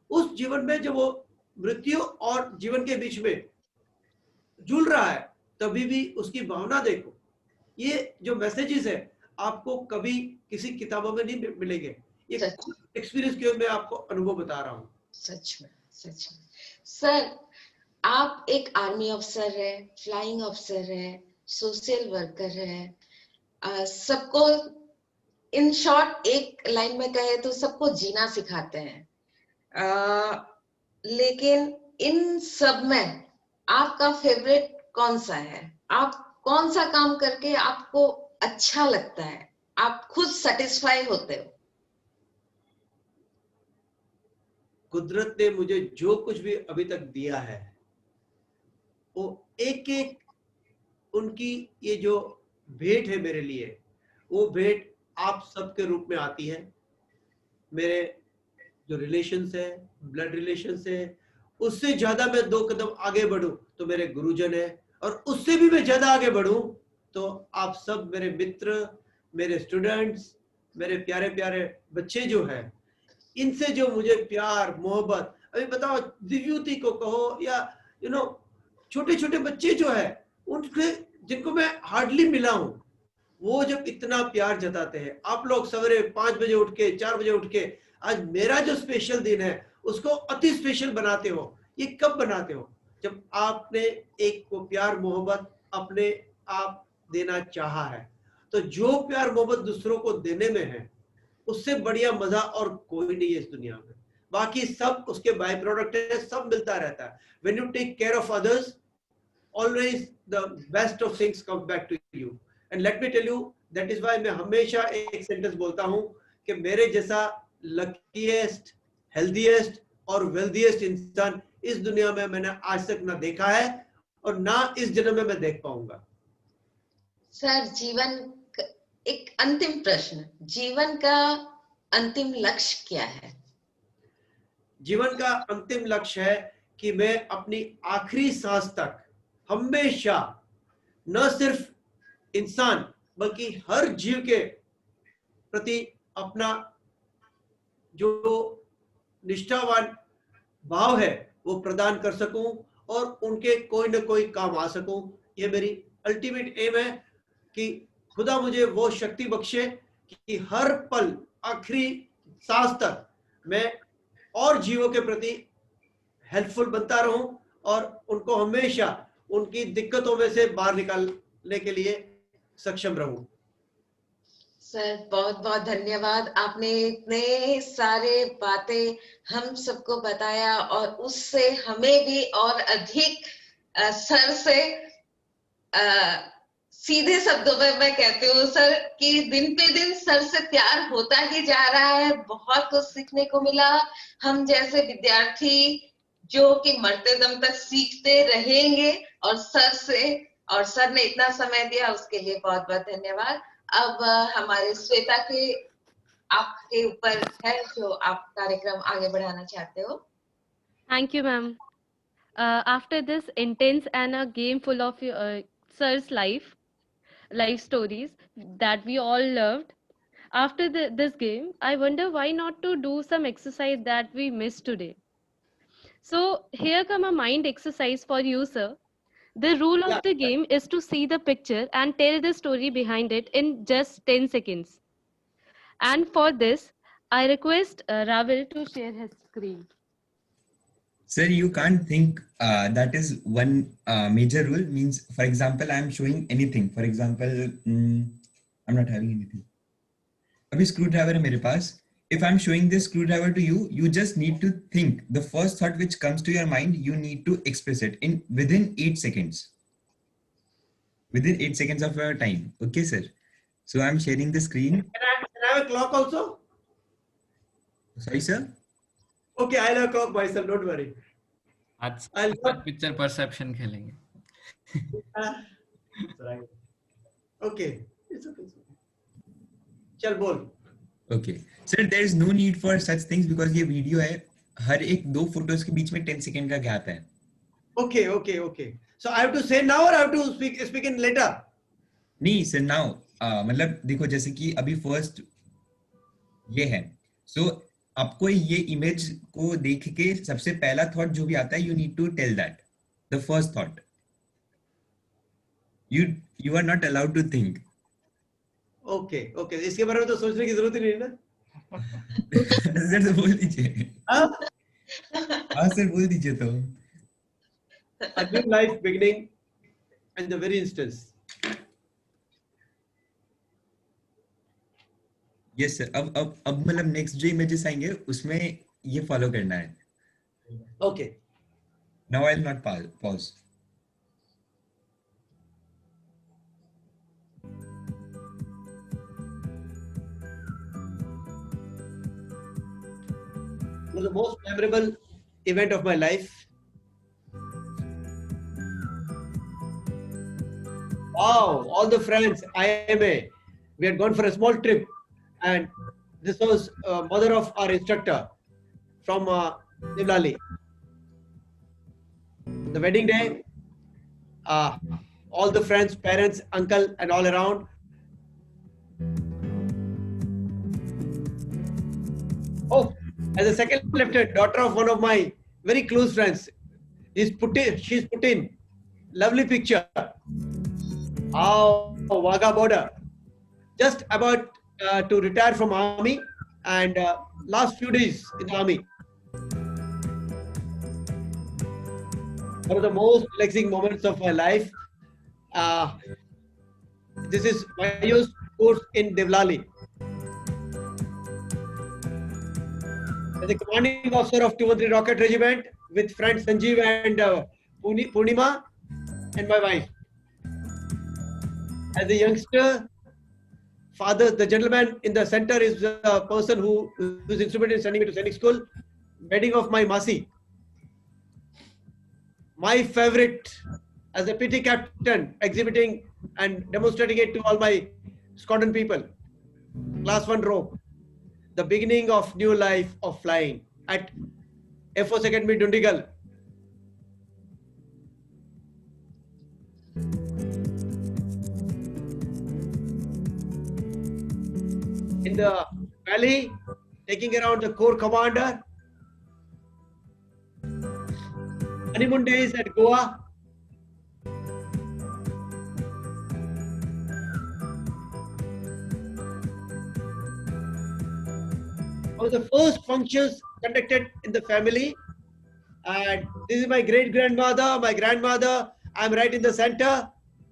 उस जीवन में जब वो मृत्यु और जीवन के बीच में झूल रहा है तभी भी उसकी भावना देखो. ये जो मैसेजेस है आपको कभी किसी किताबों में नहीं मिलेंगे. ये एक्सपीरियंस के मैं आपको अनुभव बता रहा हूँ. सच में. सर, आप एक आर्मी अफसर है, फ्लाइंग अफसर है, सोशल वर्कर है, सबको इन शॉर्ट एक लाइन में कहे तो सबको जीना सिखाते हैं. लेकिन इन सब में आपका फेवरेट कौन सा है? आप कौन सा काम करके आपको अच्छा लगता है, आप खुद सेटिस्फाई होते हो? कुदरत ने मुझे जो कुछ भी अभी तक दिया है वो एक एक उनकी ये जो भेंट है मेरे लिए, वो भेंट आप सबके रूप में आती है. मेरे जो रिलेशंस है, ब्लड रिलेशंस है, उससे ज्यादा मैं 2 कदम आगे बढ़ूं तो मेरे गुरुजन है, और उससे भी मैं ज्यादा आगे बढ़ूं तो आप सब मेरे मित्र, मेरे स्टूडेंट्स, मेरे प्यारे प्यारे बच्चे जो है, इनसे जो मुझे प्यार मोहब्बत, अभी बताओ दिव्यूति को कहो या छोटे छोटे बच्चे जो है उनके जिनको मैं हार्डली मिला हूं, वो जब इतना प्यार जताते हैं, आप लोग सवेरे 5 बजे उठ के 4 बजे उठ के आज मेरा जो स्पेशल दिन है उसको अति स्पेशल बनाते हो। ये कब बनाते हो? जब आपने एक को प्यार मोहब्बत अपने आप देना चाहा है। तो जो प्यार मोहब्बत दूसरों को देने में है, उससे बढ़िया मजा और कोई नहीं है इस दुनिया में। बाकी सब उसके बाय प्रोडक्ट है, सब मिलता रहता है। When you take care of others, always the best of things come back to you. And let me tell you, that is why मैं हमेशा एक सेंटेंस बोलता हूं कि मेरे जैसा लकीएस्ट, हेल्दीएस्ट और वेल्दीएस्ट इंसान इस दुनिया में मैंने आज तक ना देखा है और ना इस जन्म में मैं देख पाऊंगा। सर, एक अंतिम प्रश्न, जीवन का अंतिम लक्ष्य क्या है? जीवन का अंतिम लक्ष्य है कि मैं अपनी आखिरी सांस तक हमेशा न सिर्फ इंसान बल्कि हर जीव के प्रति अपना जो निष्ठावान भाव है वो प्रदान कर सकूं और उनके कोई न कोई काम आ सकूं। ये मेरी अल्टीमेट एम है कि खुदा मुझे वो शक्ति बख्शे कि हर पल आखिरी सांस तक मैं और जीवों के प्रति हेल्पफुल बनता रहूं और उनको हमेशा उनकी दिक्कतों में से बाहर निकालने के लिए सक्षम रहूं। सर, बहुत बहुत धन्यवाद। आपने इतने सारे बातें हम सबको बताया और उससे हमें भी और अधिक सर से सीधे शब्दों में मैं कहती हूँ सर कि दिन पे दिन सर से प्यार होता ही जा रहा है। बहुत कुछ सीखने को मिला। हम जैसे विद्यार्थी जो कि मरते दम तक सीखते रहेंगे और सर ने इतना समय दिया उसके लिए बहुत बहुत धन्यवाद। अब हमारे श्वेता के आपके ऊपर है जो आप कार्यक्रम आगे बढ़ाना चाहते हो। Thank you, ma'am. After this intense and a game full of sir's life stories that we all loved, after this game, I wonder why not to do some exercise that we missed today. So here come a mind exercise for you, sir. The rule of the game is to see the picture and tell the story behind it in just 10 seconds. And for this, I request Ravel to share his screen. Sir, you can't think that is one major rule. Means, for example, I am showing anything. For example, I'm not having anything. अभी screwdriver है मेरे पास. If I'm showing this screwdriver to you, you just need to think. The first thought which comes to your mind, you need to express it within 8 seconds. Within 8 seconds of your time. Okay, sir. So I'm sharing the screen. Can I have a clock also? Sorry, sir. Okay, I'll have a clock myself. Don't worry. आज picture perception खेलेंगे. Okay. It's okay. चल बोल. Okay. Sir, there is no need for such things because ये video है. हर एक 2 photos के बीच में 10 second का गैप है. Okay. So I have to say now or I have to speak in later? नहीं sir, now. मतलब देखो जैसे कि अभी फर्स्ट ये है. So आपको ये इमेज को देख के सबसे पहला थॉट जो भी आता है, you need to tell that. The first thought. You are not allowed to think. Okay. इसके बारे में तो सोचने की जरूरत ही नहीं है ना. सर बोल दीजिए. हाँ सर बोल दीजिए तो. A new life beginning in the very instance. Yes sir. अब मतलब नेक्स्ट जो इमेजेस आएंगे उसमें ये फॉलो करना है. Okay. Now I'll not pause. It was the most memorable event of my life. Wow, all the friends, IMA, we had gone for a small trip and this was mother of our instructor from Nivlali. The wedding day, all the friends, parents, uncle and all around. Oh, as a second lieutenant, daughter of one of my very close friends, she's put in lovely picture. Oh, Wagah border. Just about to retire from army, and last few days in the army. One of the most relaxing moments of my life. This is Vayo's course in Devlali. As a commanding officer of 213 Rocket Regiment with friends Sanjeev and Purnima and my wife. As a youngster, father, the gentleman in the center is the person who is instrumental in sending me to Sainik School. Wedding of my Masi. My favorite as a PT captain, exhibiting and demonstrating it to all my squadron people. Class 1 rope. The beginning of new life of flying at Air Force Academy, Dundigal. In the valley, taking around the Corps Commander. Honeymoon days at Goa. One of the first functions conducted in the family, and this is my great grandmother, my grandmother. I'm right in the center.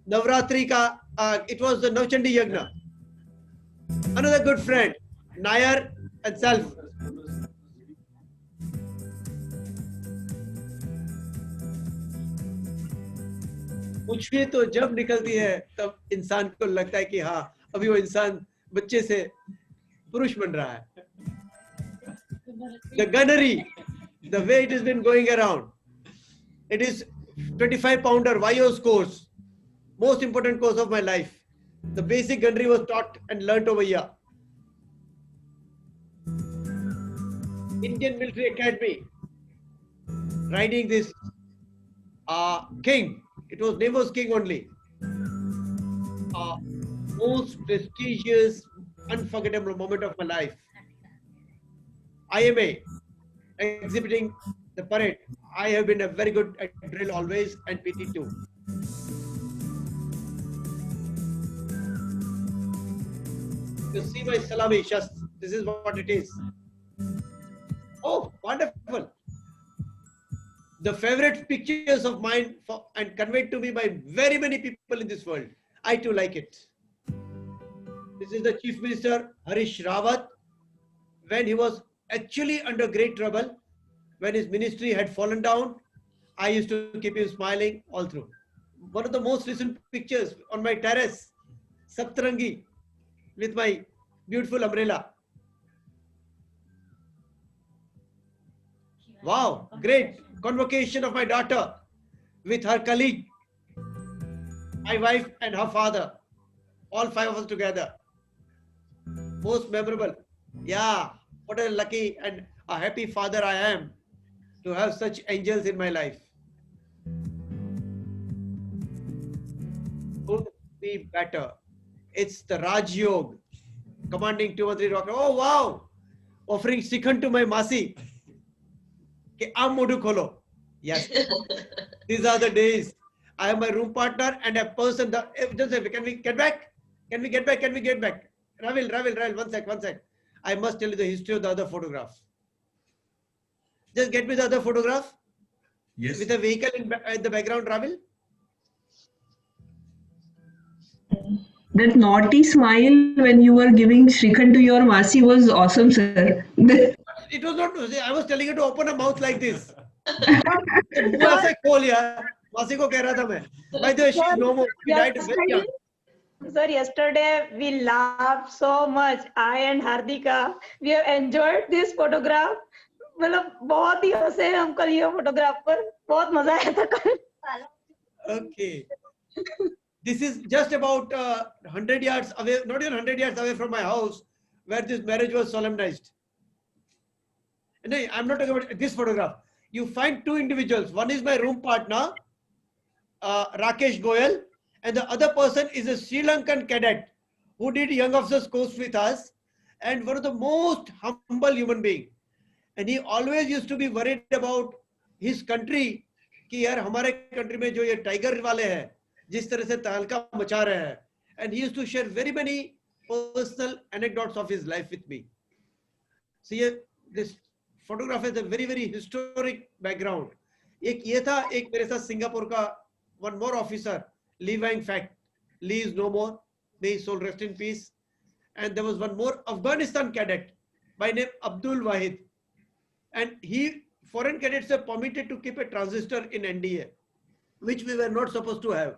Navratri ka, it was the Navchandi Yagna. Another good friend, Nayar and self. खुशबू तो जब निकलती है तब इंसान को लगता है कि हाँ अभी वो इंसान बच्चे से पुरुष बन रहा है. The gunnery, the way it has been going around, it is 25-pounder Vayo's course, most important course of my life. The basic gunnery was taught and learnt over here. Indian Military Academy, riding this King. It was name was King only. Most prestigious, unforgettable moment of my life. IMA, exhibiting the parade. I have been a very good at drill always, and PT too. You see my salami, just this is what it is. Oh, wonderful. The favorite pictures of mine and conveyed to me by very many people in this world. I too like it. This is the Chief Minister Harish Rawat when he was actually under great trouble, when his ministry had fallen down. I used to keep him smiling all through. One of the most recent pictures on my terrace, Saptarangi, with my beautiful umbrella. Wow, great convocation of my daughter with her colleague, my wife and her father, all five of us together. Most memorable. Yeah, what a lucky and a happy father I am to have such angels in my life. Could be better. It's the Raj Yog, commanding 213 Rocket. Oh wow, offering Sikhand to my Masi. Kholo. Yes, these are the days. I have my room partner and a person. Just say, can we get back? Can we get back? Can we get back? Ravil, one sec. I must tell you the history of the other photograph. Just get me the other photograph. Yes. With a vehicle in the background, Ravil. That naughty smile when you were giving Shrikhand to your Masi was awesome, sir. It was not. I was telling you to open a mouth like this. Masi ko keh raha tha main. By the way, she is no more. She died very young. Sir, yesterday we laughed so much. I and Hardika, we have enjoyed this photograph. मतलब बहुत ही हंसे हम कल ये photograph पर बहुत मजा आया था कल. Okay. This is just about 100 yards away, not even 100 yards away from my house, where this marriage was solemnized. No, I'm not talking about this photograph. You find two individuals. One is my room partner, Rakesh Goyal, and the other person is a Sri Lankan cadet who did young officers course with us, and one of the most humble human being. And he always used to be worried about his country कि यार हमारे country में जो ये tiger वाले हैं जिस तरह से तहलका मचा रहे हैं. And he used to share very many personal anecdotes of his life with me. See, this photograph has a very, very historic background. एक ये था, एक मेरे साथ सिंगापुर का one more officer, Lee Wang Fat. Lee is no more. May his soul rest in peace. And there was one more Afghanistan cadet by name Abdul Wahid. And foreign cadets are permitted to keep a transistor in NDA, which we were not supposed to have.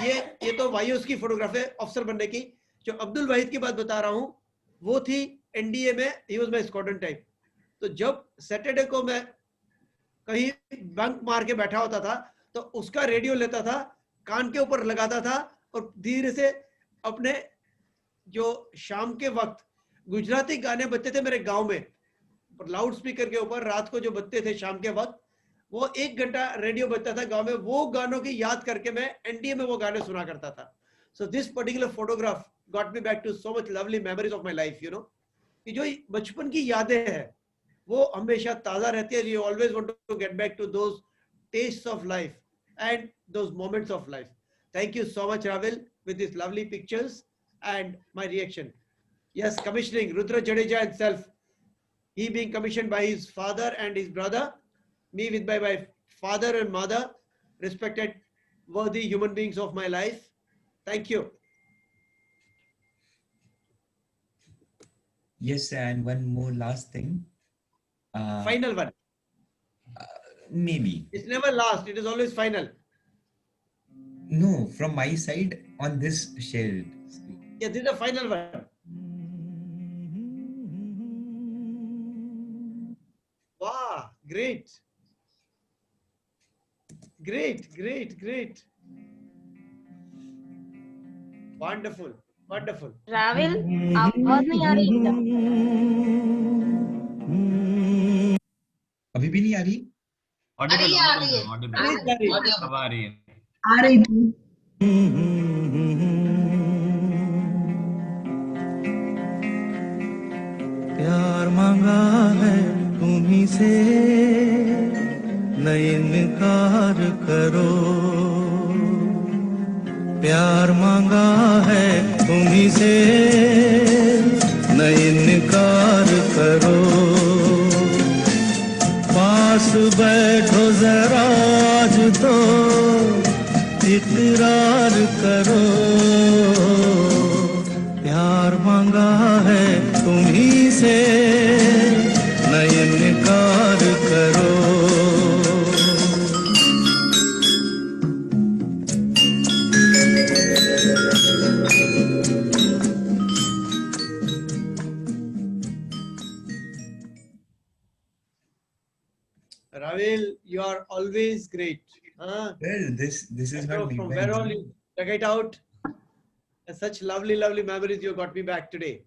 ये तो वायुस की photograph है अफसर बनने की. जो अब्दुल वाहिद की बात बता रहा हूँ, वो थी एनडीए में. He was my squadron type. तो जब सैटरडे को मैं कहीं बंक मार के बैठा होता था, तो उसका रेडियो लेता था, कान के ऊपर लगाता था और धीरे से अपने जो शाम के वक्त गुजराती गाने बजते थे मेरे गांव में, लाउड स्पीकर के ऊपर रात को जो बजते थे शाम के वक्त, वो 1 घंटा रेडियो बजता था गांव में. वो गानों की याद करके मैं एनडीए में वो गाने सुना करता था. So this particular photograph got me back to so much lovely memories of my life. कि जो बचपन की यादें हैं वो हमेशा ताजा रहती है. You always want to get back to those tastes of life and those moments of life. Thank you so much, Ravil, with these lovely pictures and my reaction. Yes, commissioning Rudra Jadeja himself. He being commissioned by his father and his brother, me with my father and mother, respected, worthy human beings of my life. Thank you. Yes, and one more last thing. Final one. Maybe. It's never last. It is always final. No, from my side on this shared. Yeah, this is the final one. Wow, great. Great, great, great. Wonderful, wonderful. राविल, आवाज नहीं आ रही क्या? अभी भी नहीं आ रही? Audible, आ रही है. audible. अब आ रही है. आ रही थी. प्यार मांगा है तुम्हीं से, न इनकार करो. प्यार मांगा है तुम्हीं से, न इनकार करो. पास बैठो जरा आज तो इकरार करो. प्यार मांगा है तुम्हीं से, न इनकार करो. Ravil, you are always great. Well, this is not from where all you dug it out. And such lovely, lovely memories you got me back today.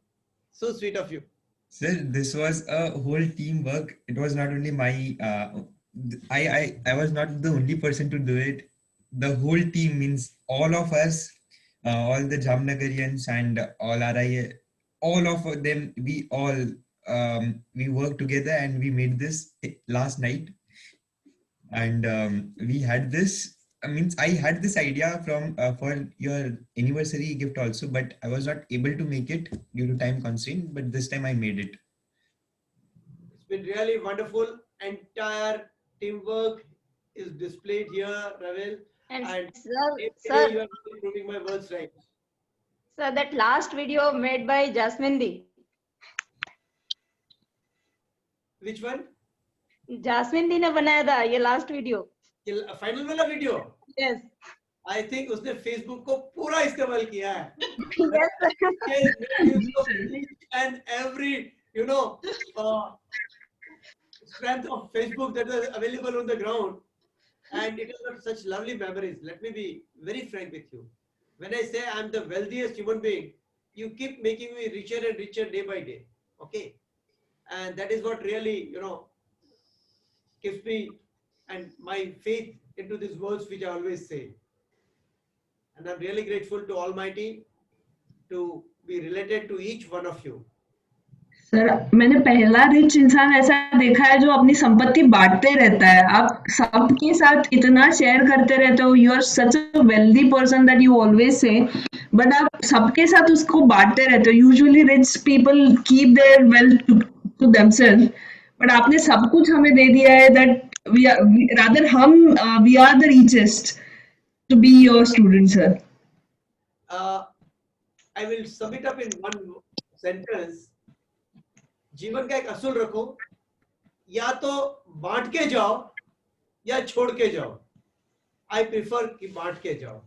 So sweet of you. Sir, this was a whole teamwork. It was not only my. I was not the only person to do it. The whole team means all of us, all the Jamnagarians and all RI, all of them. We all we worked together and we made this last night. And we had this. I had this idea from for your anniversary gift also, but I was not able to make it due to time constraint. But this time I made it. It's been really wonderful. Entire teamwork is displayed here, Ravil. And sir, you are proving my words right. Sir, that last video made by Jasmine Di. Which one? Jasmine Di ने बनाया था ये last video. Final वाला video. Yes. I think उसने Facebook को पूरा इस्तेमाल किया है. Yes. And every strength of Facebook that is available on the ground, and it has got such lovely memories. Let me be very frank with you. When I say I'm the wealthiest human being, you keep making me richer and richer day by day. Okay, and that is what really gives me and my faith into these words which I always say. And I'm really grateful to Almighty to be related to each one of you. Sir मैंने पहला rich इंसान ऐसा देखा है जो अपनी संपत्ति बांटते रहता है। आप सबके साथ इतना शेयर करते रहते हो। You are such a wealthy person that you always say, but आप सबके साथ उसको बांटते रहते हो। Usually rich people keep their wealth to themself, but आपने सब कुछ हमें दे दिया है। That rather we are the richest to be your student sir. I will sum it up in one sentence. जीवन का एक असूल रखो, या तो बांट के जाओ या छोड़ के जाओ। आई प्रिफर कि बांट के जाओ।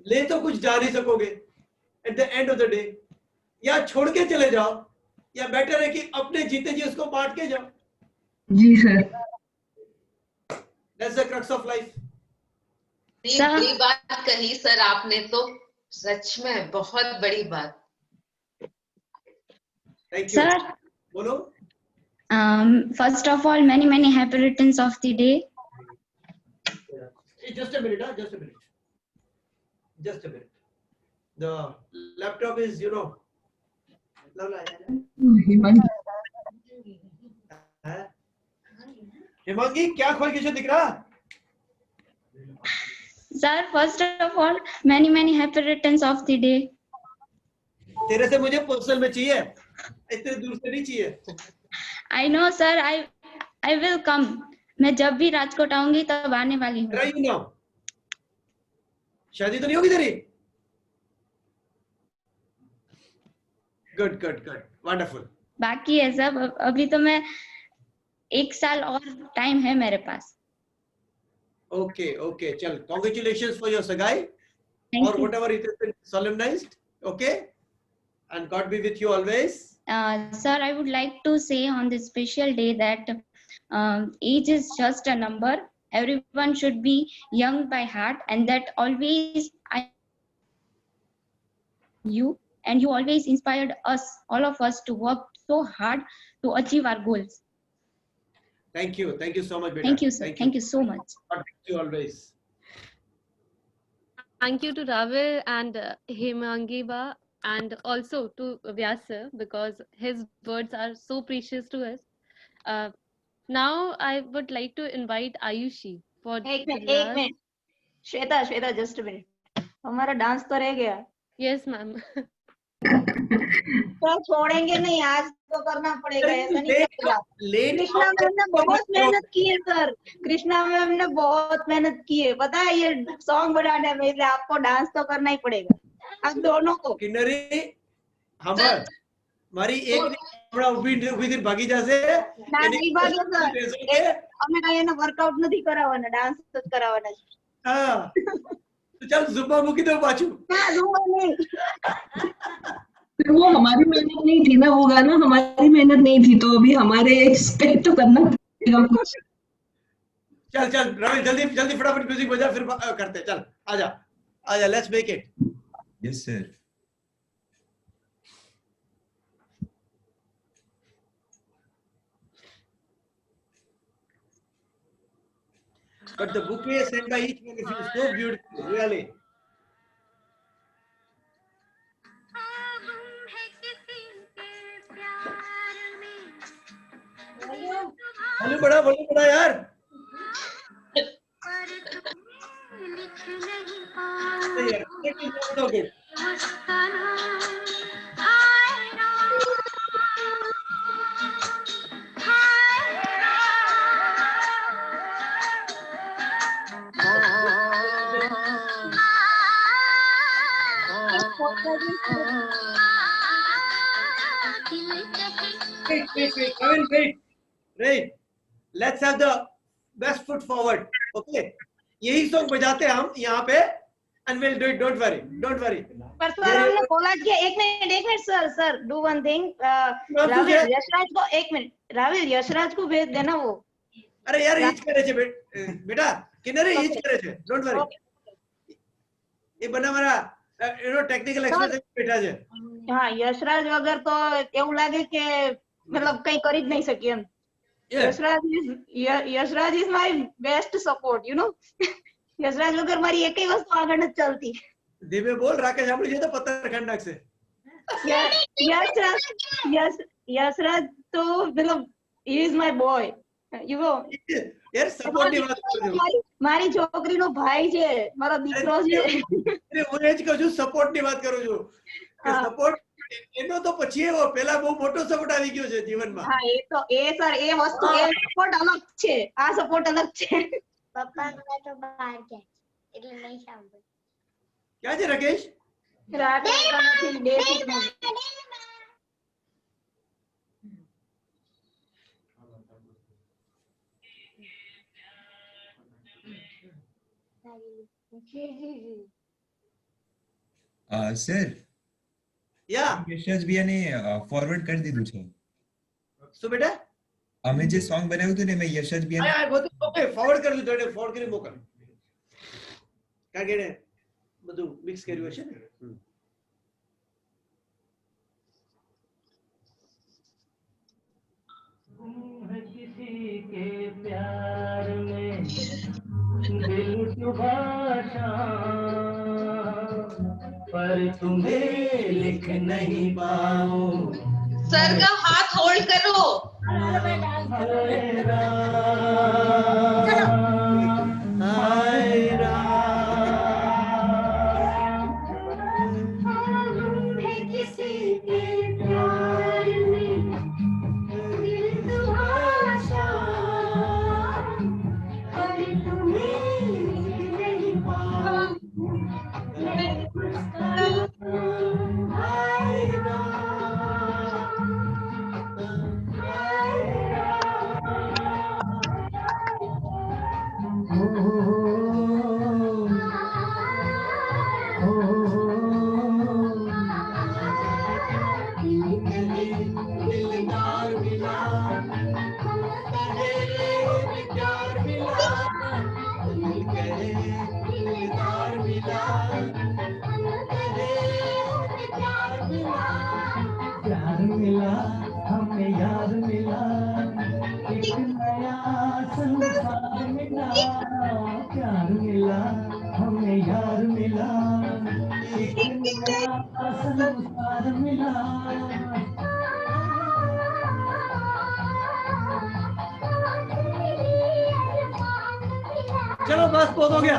ले तो कुछ जा नहीं सकोगे at the end of the day, या छोड़ के चले जाओ, या बेटर है कि अपने जीते जी उसको बांट के जाओ। जी sir, that's the crux of life. बड़ी बात कही सर आपने, तो सच में बहुत बड़ी बात। थैंक यू सर, बोलो। First of all, many happy returns of the day. Just a minute, just a minute. Just a minute. The laptop is, Himangi क्या खोल के दिख रहा? Sir, first of all, many happy returns of the day. तेरे से मुझे personal में चाहिए, इतने दूर से नहीं चाहिए। I know sir, I will come. मैं जब भी राजकोट आऊंगी तब आने वाली हूँ। Right now. शादी तो नहीं होगी तेरी? Good, wonderful. बाकी है सब, अभी तो मैं 1 साल और टाइम है मेरे पास। Okay, चल, congratulations for your sagai, or whatever it has been solemnized, okay, and God be with you always. Sir, I would like to say on this special day that age is just a number. Everyone should be young by heart, and that always you always inspired us, all of us, to work so hard to achieve our goals. Thank you so much, beta. Thank you, sir. Thank you so much. God bless you always. Thank you to Ravil and Hemangiba, and also to Vyas sir, because his words are so precious to us. Now I would like to invite Ayushi for एक minute Shweta just minute, हमारा dance तो रह गया। Yes ma'am. तो छोड़ेंगे नहीं, आज तो करना पड़ेगा, ऐसा नहीं चलेगा। कृष्णा मैम ने बहुत मेहनत की है सर, कृष्णा मैम ने बहुत मेहनत की है, पता है ये सॉन्ग बनाने में, इसलिए आपको डांस तो करना ही पड़ेगा, आप दोनों को। किन्नरी हमार मारी एक बड़ा उभी दिन भागीजा से नहीं भागे सर, અમે કઈ એને વર્કઆઉટ નથી કરાવવાના, ડાન્સ જ કરાવવાના છે। હા તો ચાલ ઝુમ્બા મૂકી દો પાછું। ના ઝુમ્બા नहीं, फिर वो हमारी मेहनत नहीं थी ना, वो गाना हमारी मेहनत नहीं थी, तो अभी हमारे पे तो करना पड़ेगा कुछ। चल रवि जल्दी फटाफट म्यूजिक बजा, फिर करते। चल आजा, let's make it. Yes sir. But the bouquet sent by each one is so beautiful, really. Volume बढ़ा यार। Wait. Let's have the best foot forward. Okay. यही सॉन्ग बजाते हैं हम यहाँ पे, and we'll do it. Don't worry. पर sir हमने बोला कि एक minute sir do one thing. Ravil Yashraj को एक मिनट, राविल यशराज को भेज देना वो। अरे यार हीच करे छे बेटा, किन्नरे हीच करे छे, डोंट वरी। ये बना मारा टेक्निकल एक्सपर्ट बेटा છે। हाँ यशराज वगैरह तो એવું લાગે કે मतलब કઈ કરી જ નહીં શકી એમ। Yashraj is my best support, you know. Yashraj वगैरह મારી એકઈ વસ્તુ આગળ નથી ચાલતી। ધીમે બોલ, રાકેશ આપણે જે તો પત્થર ખંડ નાખશે। यशराज तो मतलब he is my boy, you know. यार सपोर्ट ની વાત કરજો. મારી છોકરીનો ભાઈ છે, મારો દીકરો છે. હું એ જ કહું છું, સપોર્ટ ની વાત કરું છું કે સપોર્ટ એનો તો પછી એવો પેલા બહુ મોટો સપોર્ટ આવી ગયો છે જીવનમાં. હા એ તો એ સર એ વસ્તુ એ સપોર્ટ અલગ છે, આ સપોર્ટ અલગ છે. પપ્પા તો બહાર ગયા એટલે નહીં સાંભળ. ક્યાં છે રાકેશ? રાતે નથી ડે શિફ્ટમાં. સર યા યશરાજ ભૈયાને ફોરવર્ડ કરી દીધું છે. શું બેટા? અમે જે સોંગ બનાવ્યું હતું ને મેં યશરાજ ભૈયાને આ બધું ઓકે ફોરવર્ડ કરી દીધું, એટલે ફોરવર્ડ કરી મોકલ. કારણ કે એને બધું મિક્સ કર્યું હશે ને. किसी के प्यार में दिल सुभाषा पर तुम्हें लिख नहीं पाऊं. सर का हाथ होल्ड करो. किसी के प्यार में दिल सुभाषा पर तुम्हें लिख नहीं पाऊं. मैं प्यार मिला हमें यार मिला, एक नया संसार मिला. प्यार मिला हमें यार मिला, एक नया संसार मिला. चलो बस बहुत हो गया.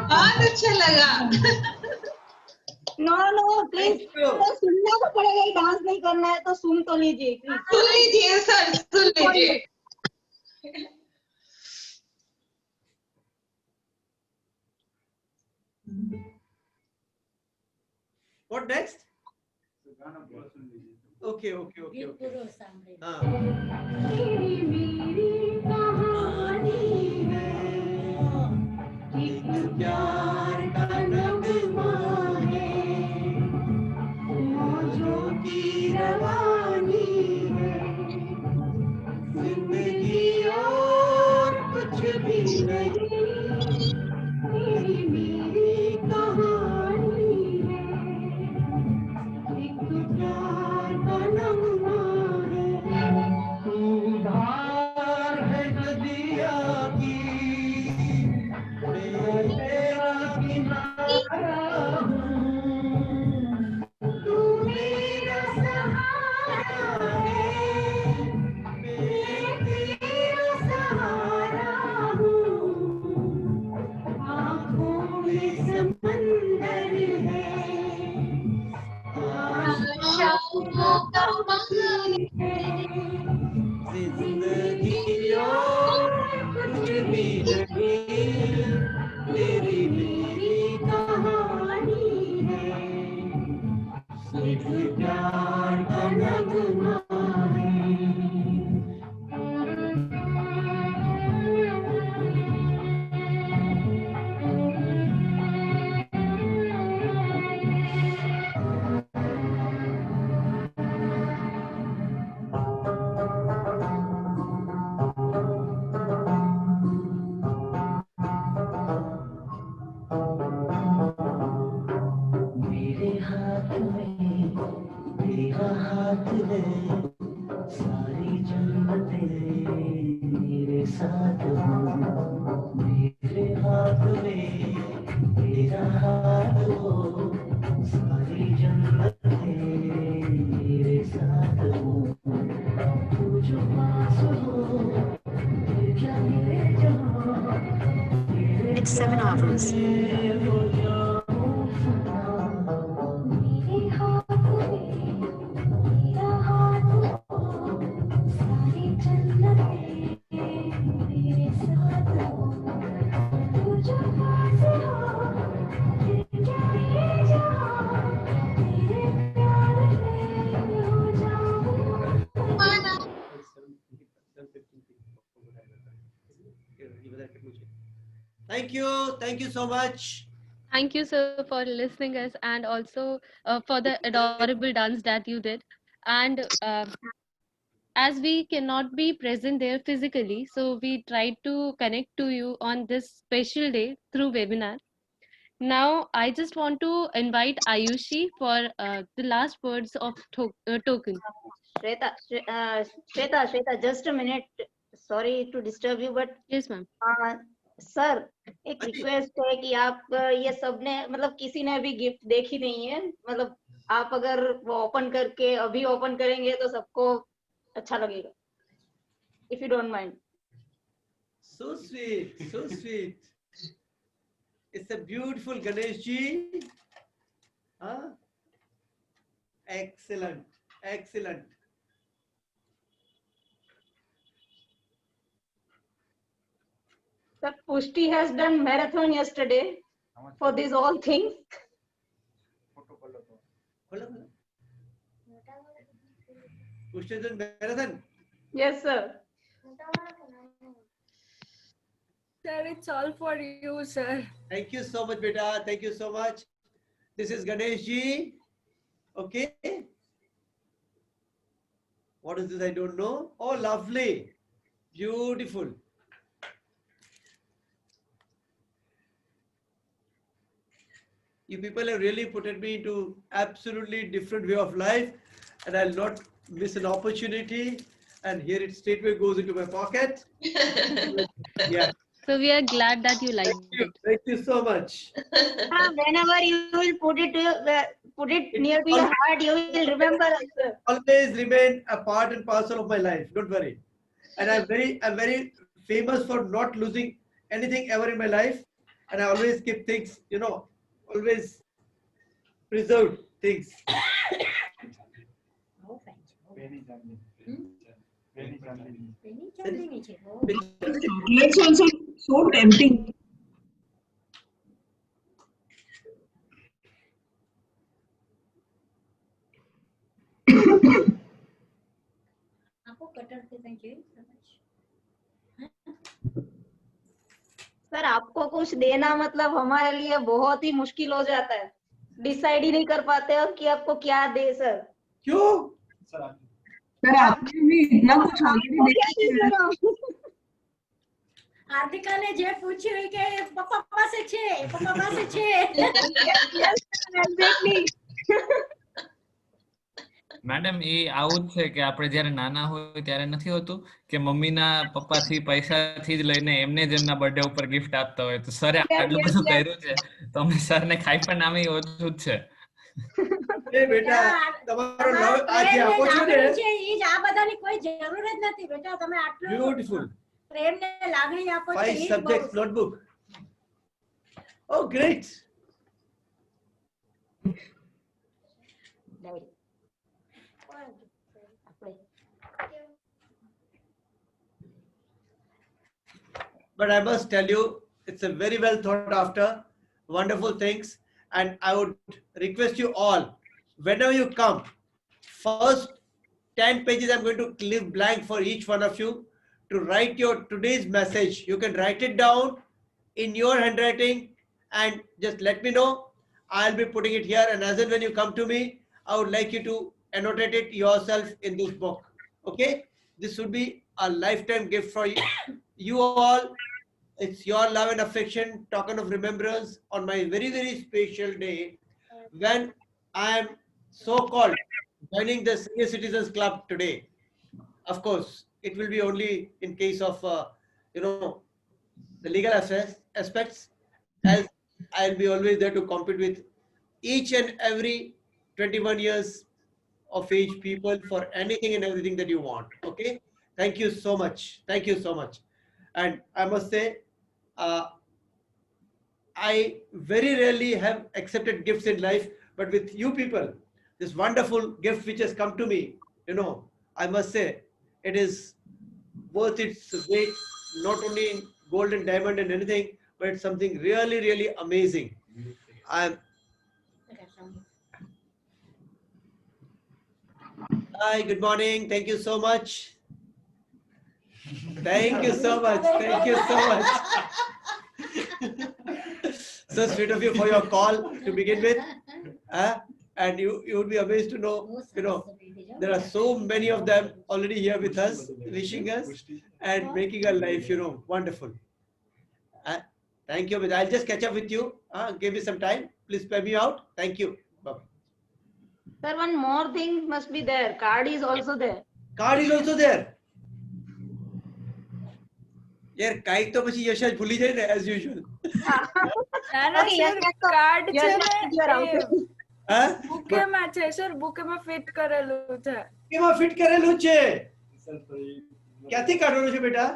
बहुत अच्छा लगा. नो नो प्लीज, तो सुनना तो पड़ेगा, डांस नहीं करना है तो सुन तो लीजिए. सुन लीजिए सर, सुन लीजिए. What next? Okay. हाँ. प्यार का नगमा है, मौजों की रवानी है, जिंदगी और कुछ भी नहीं, मेरी कहानी है, एक प्यार का नगमा है. तू धार है नदिया की, तेरा किनारा हूँ, तू मेरा सहारा है, मैं तेरा सहारा हूँ. आँखों में समंदर है, आशाओं का बंधन है, जिंदगी और कुछ भी साथ हो, मेरे हाथ में तेरा हाथ हो, सारी जन्नतें मेरे साथ हो, तू जो पास हो, फिर क्या मेरे जहां, It's 7 hours. हो जाऊं सदा, मेरे हाथ में तेरा हाथ हो, सारी जन्नतें मेरे साथ हो, तू जो पास हो, फिर क्या मेरे जहां, तेरे प्यार में हो जाऊं सदा। Thank you so much. Thank you, sir, for listening us and also for the adorable dance that you did. And as we cannot be present there physically, so we tried to connect to you on this special day through webinar. Now, I just want to invite Ayushi for the last words of token. Shweta, just a minute. Sorry to disturb you, but yes, ma'am. Sir एक request है कि आप ये सबने मतलब किसी ने अभी गिफ्ट देखी नहीं है, मतलब आप अगर वो ओपन करके अभी ओपन करेंगे तो सबको अच्छा लगेगा, if you don't mind. So sweet, so sweet. It's a beautiful Ganesh ji. Huh? Excellent, excellent. Sir, Pushti has done marathon yesterday for these all things. Pushti done marathon. Yes, sir. Sir, it's all for you, sir. Thank you so much, beta. Thank you so much. This is Ganesh ji. Okay. What is this? I don't know. Oh, lovely. Beautiful. You people have really put me into absolutely different way of life, and I'll not miss an opportunity. And here it straightway goes into my pocket. Yeah. So we are glad that you liked it. Thank you so much. Whenever you will put it near to your heart, you will remember us, sir. Always remain a part and parcel of my life. Don't worry. And I'm very famous for not losing anything ever in my life. And I always keep things, always preserve things. Chocolates also so tempting. Sir आपको कुछ देना मतलब हमारे लिए बहुत ही मुश्किल हो जाता है, डिसाइड ही नहीं कर पाते हो कि आपको क्या दे सर। क्यों सर आपने भी इतना कुछ ऑलरेडी दे दिया। हार्दिका ने जे पूछ्યું કે પપ્પા પાસે છે એક્ઝેક્ટલી મેડમ એ આવું જ છે કે આપણે જ્યારે નાના હોય ત્યારે નથી હોતું કે મમ્મીના પપ્પાથી પૈસાથી જ લઈને એમને જ એમના બર્થડે ઉપર ગિફ્ટ આપતા હોય, તો સરે આટલું બધું કર્યું છે તો અમે સરને ખાઈ પણ નામે ઓછું જ છે. એ બેટા તમારો લવ આ જે આપો છો ને ઈ જ આ બધાની કોઈ જરૂર જ નથી બેટા, તમે આટલું beautiful પ્રેમ ને લાગણી આપો છો 5 subjects notebook. Oh great. But I must tell you, it's a very well thought after, wonderful things. And I would request you all, whenever you come, first 10 pages I'm going to leave blank for each one of you to write your today's message. You can write it down in your handwriting and just let me know. I'll be putting it here, and as and when you come to me, I would like you to annotate it yourself in this book. Okay? This would be a lifetime gift for you, you all. It's your love and affection, token of remembrance on my very, very special day when I am so-called joining the Senior Citizens Club today. Of course, it will be only in case of the legal aspects, as I'll be always there to compete with each and every 21 years of age people for anything and everything that you want. Okay, thank you so much. Thank you so much. And I must say, I very rarely have accepted gifts in life, but with you people, this wonderful gift which has come to me, I must say it is worth its weight, not only in gold and diamond and anything, but it's something really, really amazing. I'm Hi, good morning. Thank you so much. Thank you so much. Thank you so much. So sweet of you for your call to begin with. And you would be amazed to know, there are so many of them already here with us, wishing us and making our life, wonderful. Thank you. I'll just catch up with you. Give me some time. Please spare me out. Thank you. Bye. Sir, one more thing must be there. Card is also there. Card is also there. यार काई तो પછી યશ ભૂલી જાય ને as usual. Card છે હા બુકેમાં છે સર બુકેમાં ફિટ કરેલું છે કેમાં ફિટ કરેલું છે ક્યાંથી કાઢવાનું છે બેટા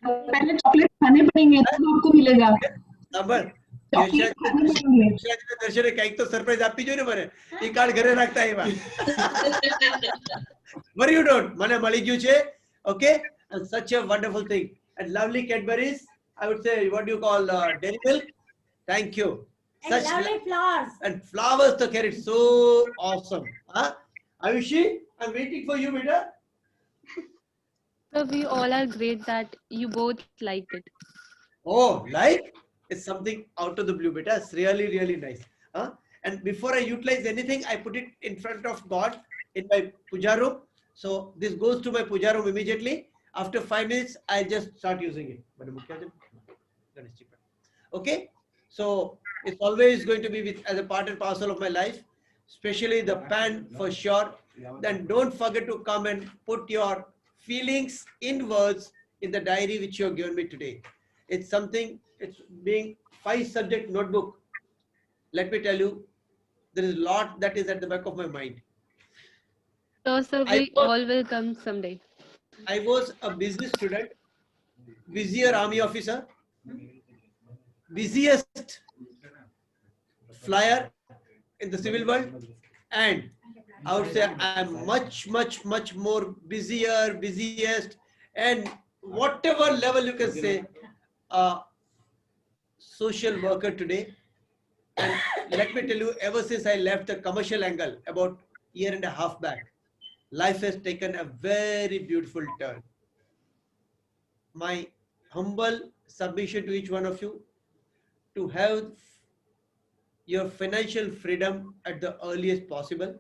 पहले चॉकलेट खाने पड़ेंगे तब आपको मिलेगा નંબર દર્શને કઈક તો સરપ્રાઈઝ આપવી જોઈએ ને મને એ કાર્ડ ઘરે રાખતા એવા વરી યુ ડોન્ટ મને મળી ગયું છે okay and such a wonderful thing and lovely Cadbury's. I would say, what do you call dairy milk? Thank you. And lovely flowers. And flowers to carry, so awesome. Ayushi, I'm waiting for you, beta. So we all are great that you both liked it. Oh, like? It's something out of the blue, beta. It's really, really nice. And before I utilize anything, I put it in front of God in my puja room. So this goes to my puja room immediately. After 5 minutes, I'll just start using it. Okay, so it's always going to be with as a part and parcel of my life, especially the pen for sure. Then don't forget to come and put your feelings in words in the diary which you have given me today. It's something, it's being 5 subject notebook. Let me tell you, there is a lot that is at the back of my mind. So we all will come someday. I was a business student, busier army officer, busiest flyer in the civil world, and I would say I'm much more busiest, and whatever level you can say, social worker today. And let me tell you, ever since I left the commercial angle about a year and a half back, life has taken a very beautiful turn. My humble submission to each one of you to have your financial freedom at the earliest possible.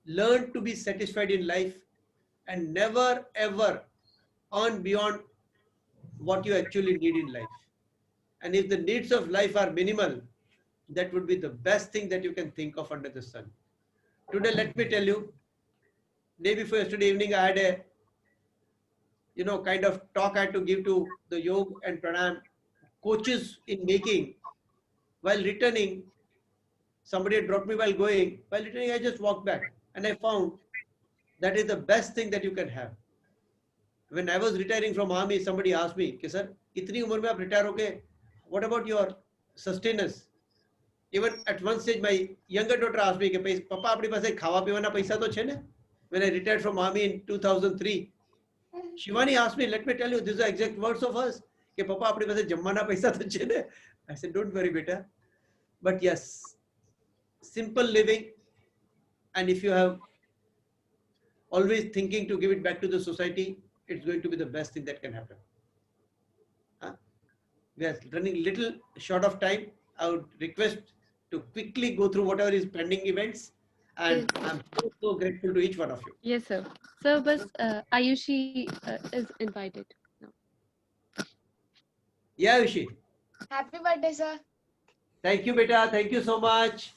Learn to be satisfied in life and never ever earn beyond what you actually need in life. And if the needs of life are minimal, that would be the best thing that you can think of under the sun. Today, let me tell you, day before yesterday evening, I had a, kind of talk I had to give to the yoga and pranayam coaches in making. While returning, somebody had dropped me while going. While returning, I just walked back and I found that is the best thing that you can have. When I was retiring from army, somebody asked me, sir, itni umar mein aap retire hoge, what about your sustenance? Even at one stage, my younger daughter asked me, Papa, apni paase khawa piwana paisa to chhe ne? When I retired from army in 2003, Shivani asked me, let me tell you, these are exact words of hers. Papa, apni paase jammana paisa to chhe ne? I said, don't worry, beta. But yes, simple living, and if you have always thinking to give it back to the society, it's going to be the best thing that can happen. We are running little short of time. I would request to quickly go through whatever is pending events, and I'm so grateful to each one of you. Yes, sir. Sir, but Ayushi is invited now. Yeah, Ayushi. Happy birthday, sir. Thank you, beta. Thank you so much.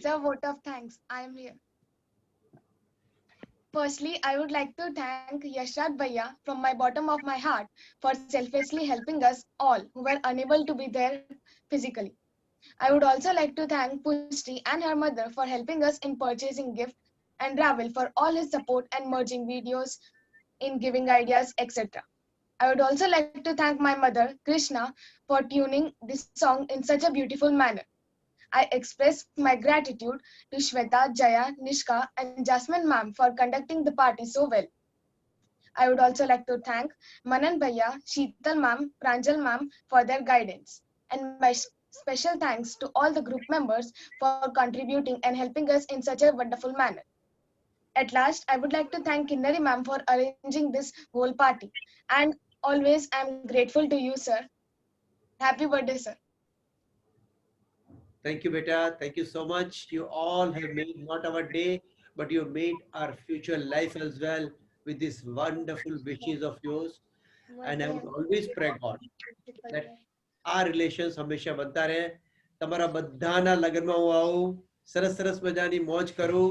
Sir, vote of thanks. I am here. Firstly, I would like to thank Yashraj Bhaiya from my bottom of my heart for selflessly helping us all who were unable to be there physically. I would also like to thank Pushti and her mother for helping us in purchasing gift and Ravel for all his support and merging videos in giving ideas, etc. I would also like to thank my mother, Krishna, for tuning this song in such a beautiful manner. I express my gratitude to Shweta, Jaya, Nishka, and Jasmine ma'am for conducting the party so well. I would also like to thank Manan Bhaiya, Sheetal ma'am, Pranjal ma'am for their guidance. And my special thanks to all the group members for contributing and helping us in such a wonderful manner. At last, I would like to thank Kinnari ma'am for arranging this whole party. And always I'm grateful to you, sir. Happy birthday, sir. Thank you, beta. Thank you so much. You all have made not our day, but you made our future life as well with these wonderful wishes of yours. And I would always pray God that our relations હંમેશા બનતા રહે. તમારા બધાના લગ્નમાં હું આવું, સરસ સરસ મજાની મોજ કરું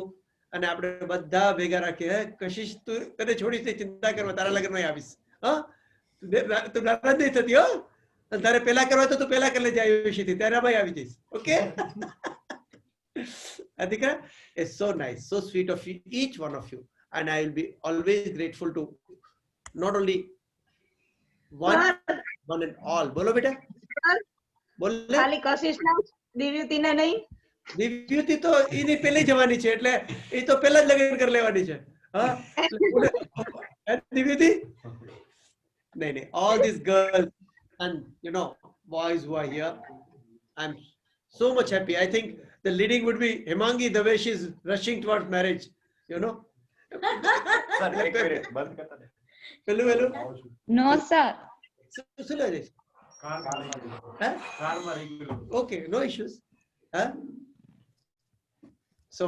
અને આપણે બધા ભેગા રાખીએ. કશિશ તું તને છોડીશ નહીં, ચિંતા કરવા, તારા લગ્નમાં આવીશ. હા, તું નારાજ નહીં થતી હો. તારે પેલા કરવા તો તું પેલા કરી લેજે આયુષીથી, ત્યારે ભાઈ આવી જઈશ. Okay? Adhika, it's so nice, so sweet of you, each one of you, and I will be always grateful to not only one and all. બોલો બેટા, બોલે. ખાલી કશિશ ના, દિવ્યુતિ ને નહીં. દિવ્યુતિ તો એની પેલી જવાની છે, એટલે એ તો પેલા જ લગ્ન કરી લેવાની છે. હા, દિવ્યુતિ નહીં નહીં, all these girls and boys who are here, I'm so much happy. I think the leading would be Hemangi, the way she's rushing towards marriage, Hello. No, sir. Okay, no issues. Huh? So,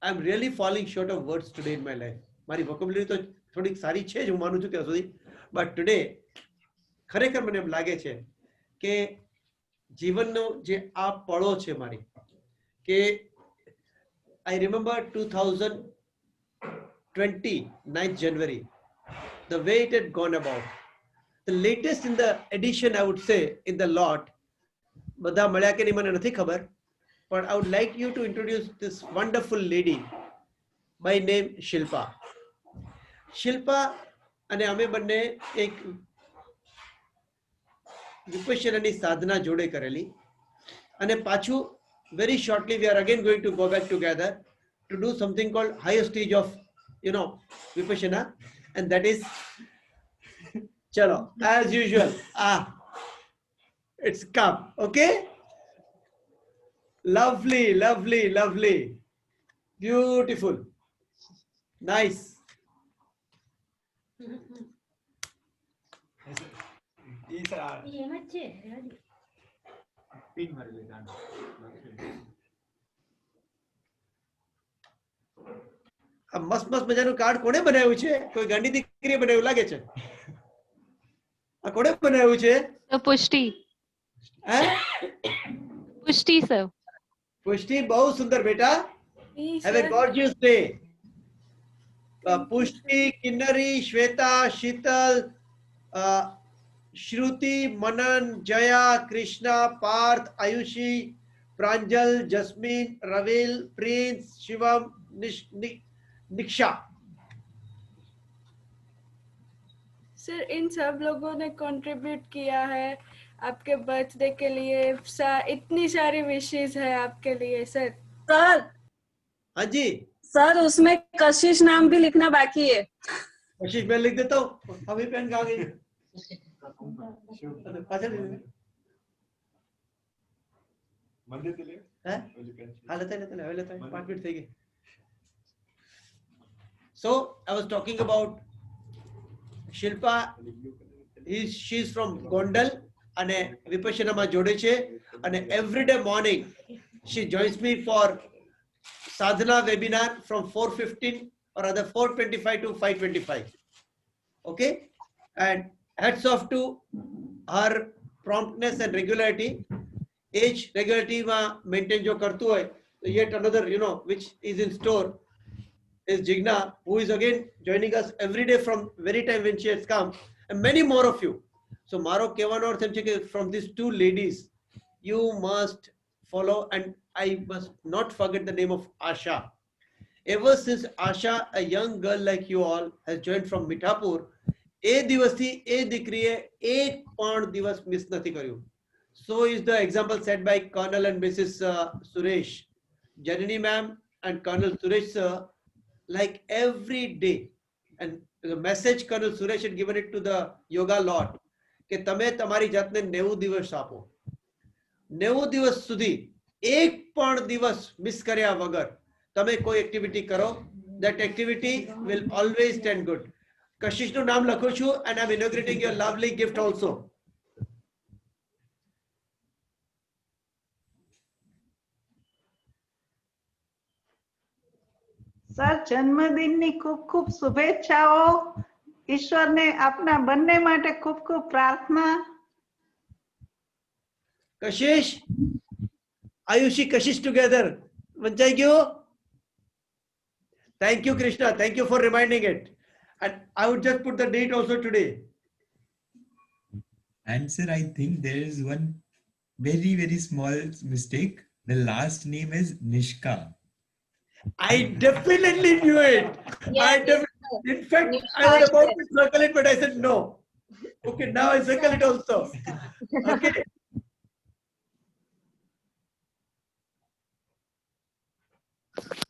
I'm really falling short of words today in my life. મારી vocabulary તો થોડીક સારી છે જ, હું માનું છું ત્યાં સુધી. But today, ખરેખર મને એમ લાગે છે કે જીવનનો જે આ પળો છે મારી, કે I remember 2020, 9th January, the way it had gone about. The latest in the edition, I would say, in the lot, બધા મળ્યા કે નહીં મને નથી ખબર, but I would like you to introduce this wonderful lady by name Shilpa. Shilpa અને અમે બંને એક વિપશ્યનાની સાધના જોડે કરેલી, અને પાછું very shortly we are again going to go back together to do something called higher stage of vipassana, and that is chalo as usual. It's come. Okay, lovely, lovely, lovely, beautiful, nice. મસ્ત મસ્ત મજાનું card કોણે બનાવ્યું છે? કોઈ ગાંડી દીકરીએ બનાવ્યું લાગે છે. આ કોણે બનાવ્યું છે? પુષ્ટિ. પુષ્ટિ સર. પુષ્ટિ બહુ સુંદર બેટા. Have a gorgeous day. Pushti, Kinnari, Shweta, Sheetal, Shruti, Manan, Jaya, Krishna, Parth, Ayushi, Pranjal, Jasmine, Ravil, Prince, Shivam, Niksha. Sir इन सब लोगों ने कंट्रीब्यूट किया है आपके बर्थडे के लिए. इतनी सारी विशेस है आपके लिए सर. सर. हाँ जी सर, उसमें कशिश नाम भी लिखना बाकी है. कशिश मैं लिख देता हूँ. अभी पेन कहाँ गई? लेता है 5 मिनट थे. So I was talking about Shilpa. She's from Gondal and Vipassana ma jode che, and every day morning she joins me for sadhana webinar from 4:15 or rather 4:25 to 5:25. Okay, and hats off to her promptness and regularity. Age regularity ma maintain jo kartu hai yet another, which is in store is Jigna, who is again joining us every day from very time when she has come, and many more of you. So Maro Kevano or from these two ladies, you must follow, and I must not forget the name of Asha. Ever since Asha, a young girl like you all, has joined from Mithapur, a દિવસથી એ દીકરીએ એક પણ દિવસ miss નથી કર્યું. So is the example set by Colonel and Mrs. Suresh. Janani ma'am and Colonel Suresh sir, like every day, and the message Colonel Suresh had given it to the yoga lord, કે તમે તમારી જાતને 90 દિવસ આપો. 90 દિવસ સુધી એક પણ દિવસ મિસ કર્યા વગર તમે કોઈ એક્ટિવિટી કરો, that activity will always stand good. કશિશનું નામ લખું છું and I'm inaugurating your lovely gift also. Sir જન્મદિનની ખૂબ ખૂબ શુભેચ્છાઓ. ઈશ્વરને આપના બંને માટે ખૂબ ખૂબ પ્રાર્થના. Kashish, Ayushi, Kashish together. વંચાઈ ગયો? Thank you, Krishna. Thank you for reminding it. And I would just put the date also today. And sir, I think there is one very, very small mistake. The last name is Nishka. I definitely knew it. In fact, I was about to circle it, but I said no. Okay, now I circle it also. Okay.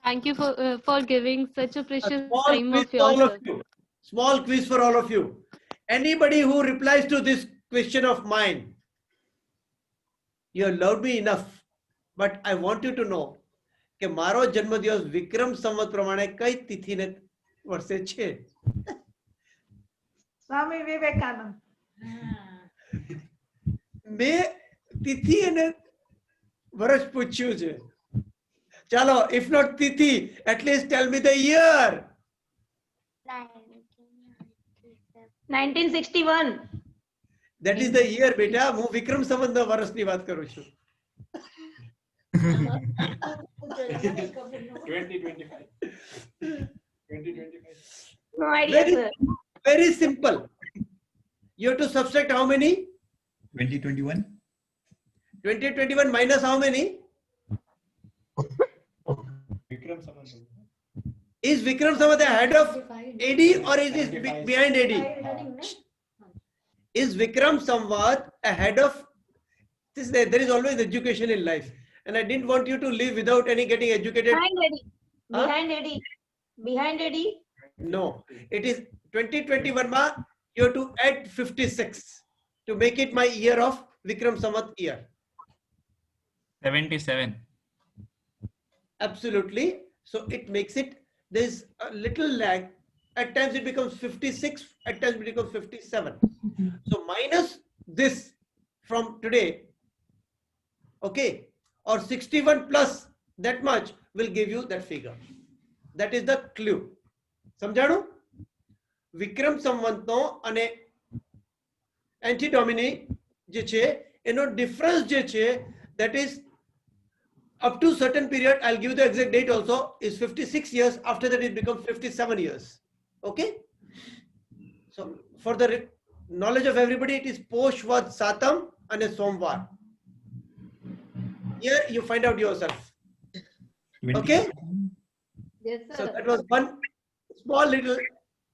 Thank you for giving such a precious time of All yours. of you. Small quiz for all of you. Anybody who replies to this question of mine, you have loved me enough, but I want you to know કે મારો જન્મદિવસ વિક્રમ સંવત પ્રમાણે કઈ તિથિને વર્ષે છે? સ્વામી વિવેકાનંદ. મેં તિથિ અને વર્ષ પૂછ્યું છે. ચાલો, if not તિથિ, at least tell me the year. 1961. That is the year, બેટા. હું વિક્રમ સંવતના વર્ષની વાત કરું છું. 2025. No idea, Very, sir. very simple. You have to subtract how many? 2021. 2021 minus how many? Is Vikram Samvat ahead of AD or is it behind AD? Is Vikram Samvat ahead of this? There is always education in life, and I didn't want you to live without any getting educated. Behind AD. Behind AD. Behind AD. No, it is 2021 ma. You have to add 56 to make it my year of Vikram Samvat year. 77. Absolutely. So it makes it, there's a little lag. At times it becomes 56, at times it becomes 57. So minus this from today, okay, or 61 plus that much will give you that figure. That is the clue. સમજાણું? વિક્રમ સંવતનો અને anti Domini જે છે એનો difference જે છે that is up to certain period, I'll give you the exact date also, is 56 years. After that it becomes 57 years. Okay. So for the knowledge of everybody, it is Poshvad Satam and a Somvar. Here you find out yourself. Okay. Yes, sir. So that was one small little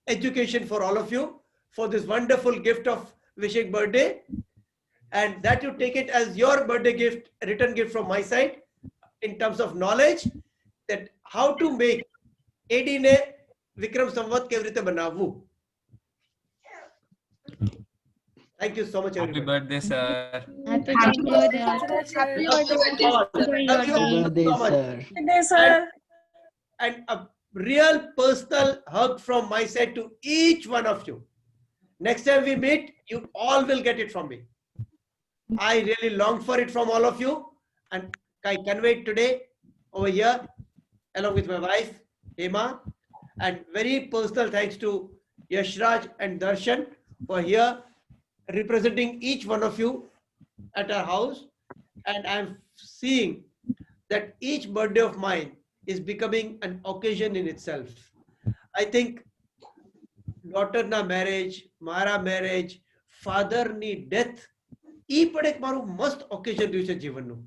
education for all of you for this wonderful gift of wishing birthday, and that you take it as your birthday gift, return gift from my side, in terms of knowledge that how to make AD ને વિક્રમ સંવત કેવી રીતે બનાવવું. Thank you so much, Happy everybody. birthday, sir. Happy birthday. Happy birthday, sir. And a real personal hug from my side to each one of you. Next time we meet, you all will get it from me. I really long for it from all of you, and I convey it today over here along with my wife Hema, and very personal thanks to Yashraj and Darshan for here representing each one of you at our house. And I'm seeing that each birthday of mine is becoming an occasion in itself. I think daughter na marriage, mara marriage, father ni death, ઈ પણ એક મારું મસ્ત occasion રહ્યું છે જીવનનું.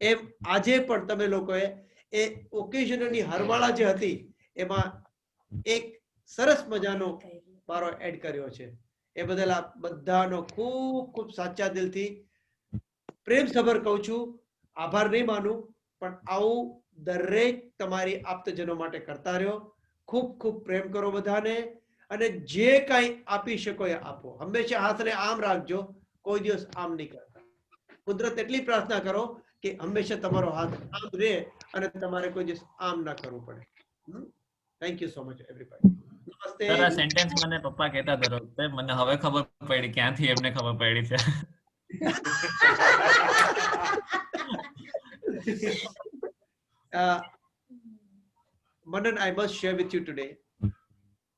એમ આજે પણ તમે લોકોએ એ ઓકેઝનની હરવાળા જે હતી એમાં એક સરસ મજાનો પારો એડ કર્યો છે. એ બદલ આપ બધાનો ખૂબ ખૂબ સાચા દિલથી પ્રેમસભર કહું છું, આભાર નહીં માનું, પણ આવું દરેક તમારી આપ્તજનો માટે કરતા રહ્યો. ખૂબ ખૂબ પ્રેમ કરો બધાને અને જે કાંઈ આપી શકો એ આપો. હંમેશા હાથને આમ રાખજો, કોઈ દિવસ આમ નહીં કરતા. કુદરત એટલી પ્રાર્થના કરો કે હંમેશા તમારો હાથ આમ રહે અને તમારે કોઈ દિવસ આમ ના કરવું પડે. Thank you so much everybody. નમસ્તે. સર, આ સેન્ટેન્સ મને પપ્પા કહેતા દર વખતે, મને હવે ખબર પડી ક્યાંથી એમને ખબર પડી છે. Manan, I must share with you today.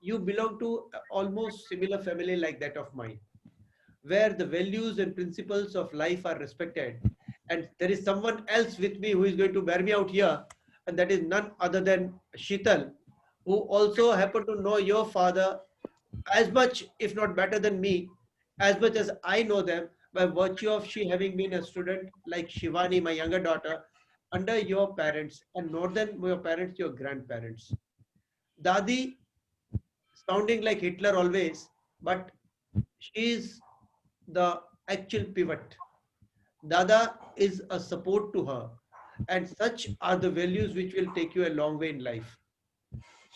You belong to almost similar family like that of mine, where the values and principles of life are respected. And there is someone else with me who is going to bear me out here, and that is none other than Sheetal, who also happened to know your father as much, if not better than me, as much as I know them, by virtue of she having been a student like Shivani, my younger daughter, under your parents, and more than your parents, your grandparents. Dadi, sounding like Hitler always, but she is the actual pivot. Dada is a support to her, and such are the values which will take you a long way in life.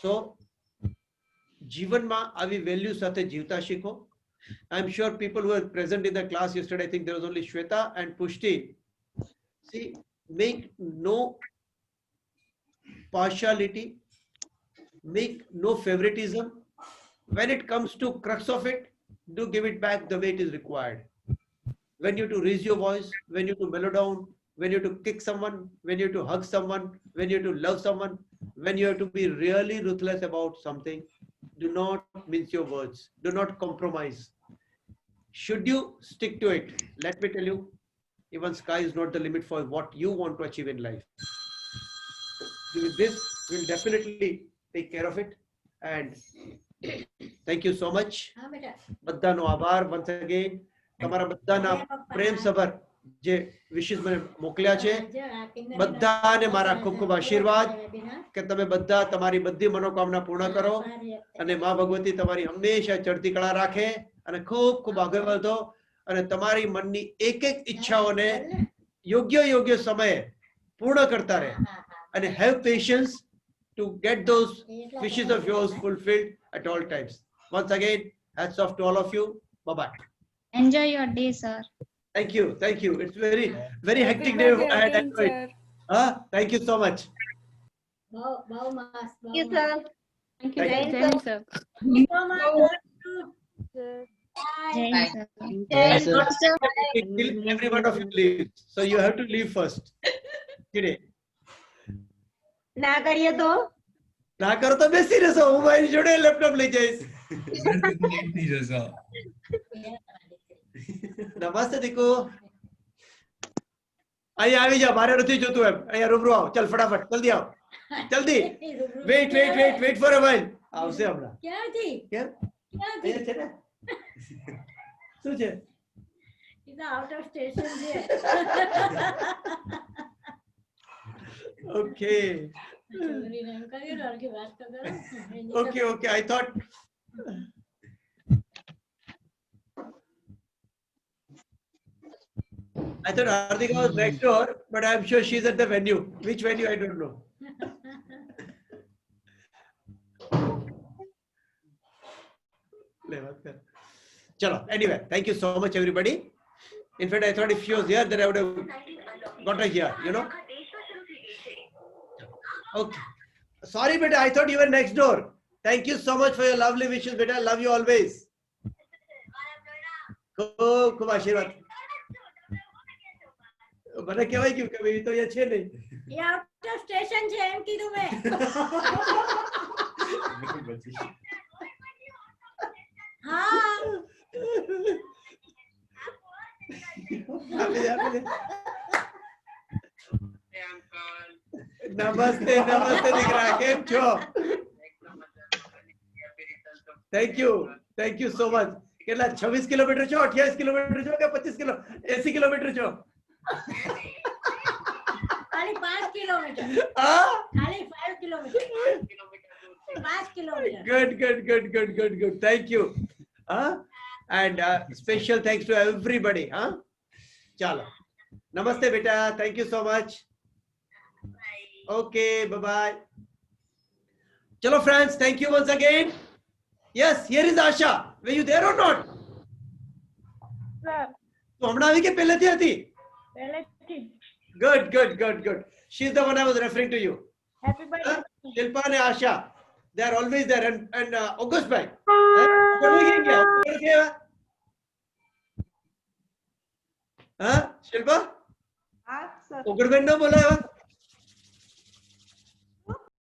So, जीवनमा आवी values साथे जीवता सीखो. I'm sure people who were present in the class yesterday, I think there was only Shweta and Pushti. See, make no partiality, make no favoritism. When it comes to crux of it, do give it back the way it is required. When you to raise your voice, when you to mellow down, when you to kick someone, when you to hug someone, when you to love someone, when you have to be really ruthless about something, do not mince your words. Do not compromise. Should you stick to it, let me tell you, even sky is not the limit for what you want to achieve in life. With this, we'll definitely take care of it. And thank you so much. બધાનો આભાર once again. તમારા બધાના પ્રેમ સભર જે વિશેષ મને મોકલ્યા છે, બધાને મારા ખૂબ ખૂબ આશીર્વાદ કે તમે બધા તમારી બધી મનોકામના પૂર્ણ કરો અને માં ભગવતી તમારી હંમેશા ચડતી કળા રાખે અને ખૂબ ખૂબ આગળ વધો અને તમારી મનની એક એક ઈચ્છાઓને યોગ્ય યોગ્ય સમયે પૂર્ણ કરતા રહે અને have patience to get those wishes of yours fulfilled at all times. Once again, hats off to all of you. Bye-bye. Enjoy your day, sir. Thank you. Thank you. It's very hectic day ahead. Thank you so much. Thank you, sir. Thank you, Thank Jai Hind, sir. Every one of you leaves. So you have to leave first. Today. ના કરીએ તો ના કરો તો બેસી રહેશો, હું મારી જોડે લેપટોપ લઈ જઈશ. નમસ્તે દીકુ, અહીંયા આવી જાઓ, મારે નથી જોતું એમ, અહીંયા રૂબરૂ આવો, ચાલ ફટાફટ જલ્દી આવો, જલ્દી. Weight for a while. આવશે હમણાં. ક્યાંથી? કેમ? અહીંયા છે ને. શું છે? ઇઝ આઉટ ઓફ સ્ટેશન છે. Okay. Okay. I thought Hardika was next door, but I'm sure she's at the venue. Which venue? I don't know. Chalo. Anyway, thank you so much, everybody. In fact, I thought if she was here, then I would have got her here, you know. Okay. Sorry, beta. I thought you were next door. Thank you so much for your lovely wishes, beta. Love you always. ખૂબ આશીર્વાદ. મને કહેવાય ગયું કે ભાઈ તો અહીંયા છે નહીં. એ આઉટ ઓફ સ્ટેશન છે એમ કીધું મેં. હા. આપી દે. Hey, uncle. નમસ્તે નમસ્તે દીકરા કેમ છો? Thank you so much. કેટલા 26 કિલોમીટર છો, 28 કિલોમીટર છો કે 80 કિલોમીટર છો? ખાલી 5 કિલોમીટર. હા ખાલી 5 kilometre. 5 kilometre. Good. Thank you. And special thanks to everybody. Chalo. Namaste beta. Thank you so much. Okay, bye-bye. Chalo friends, thank you once again. Yes, here is Asha. Were you there or not? Sir. તો હમણાં આવી કે પહેલેથી હતી? પહેલેથી. Good. She's the one I was referring to you. Happy birthday. Shilpa and Asha. They are always there. And August bhai. Shilpa? હા sir. August bhai no બોલાયા?